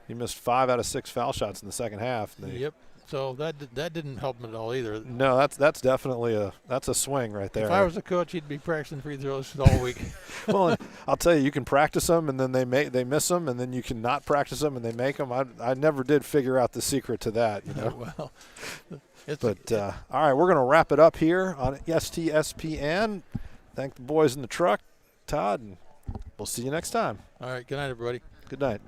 Speaker 7: He missed 5 out of 6 foul shots in the second half.
Speaker 8: Yep. So that didn't help him at all either.
Speaker 7: No, that's definitely a swing right there.
Speaker 8: If I was a coach, he'd be practicing free throws all week.
Speaker 7: Well, I'll tell you can practice them, and then they miss them, and then you can not practice them, and they make them. I never did figure out the secret to that, you know.
Speaker 8: Well,
Speaker 7: all right, we're going to wrap it up here on STSPN. Thank the boys in the truck, Todd, and we'll see you next time.
Speaker 8: All right, good night, everybody.
Speaker 7: Good night.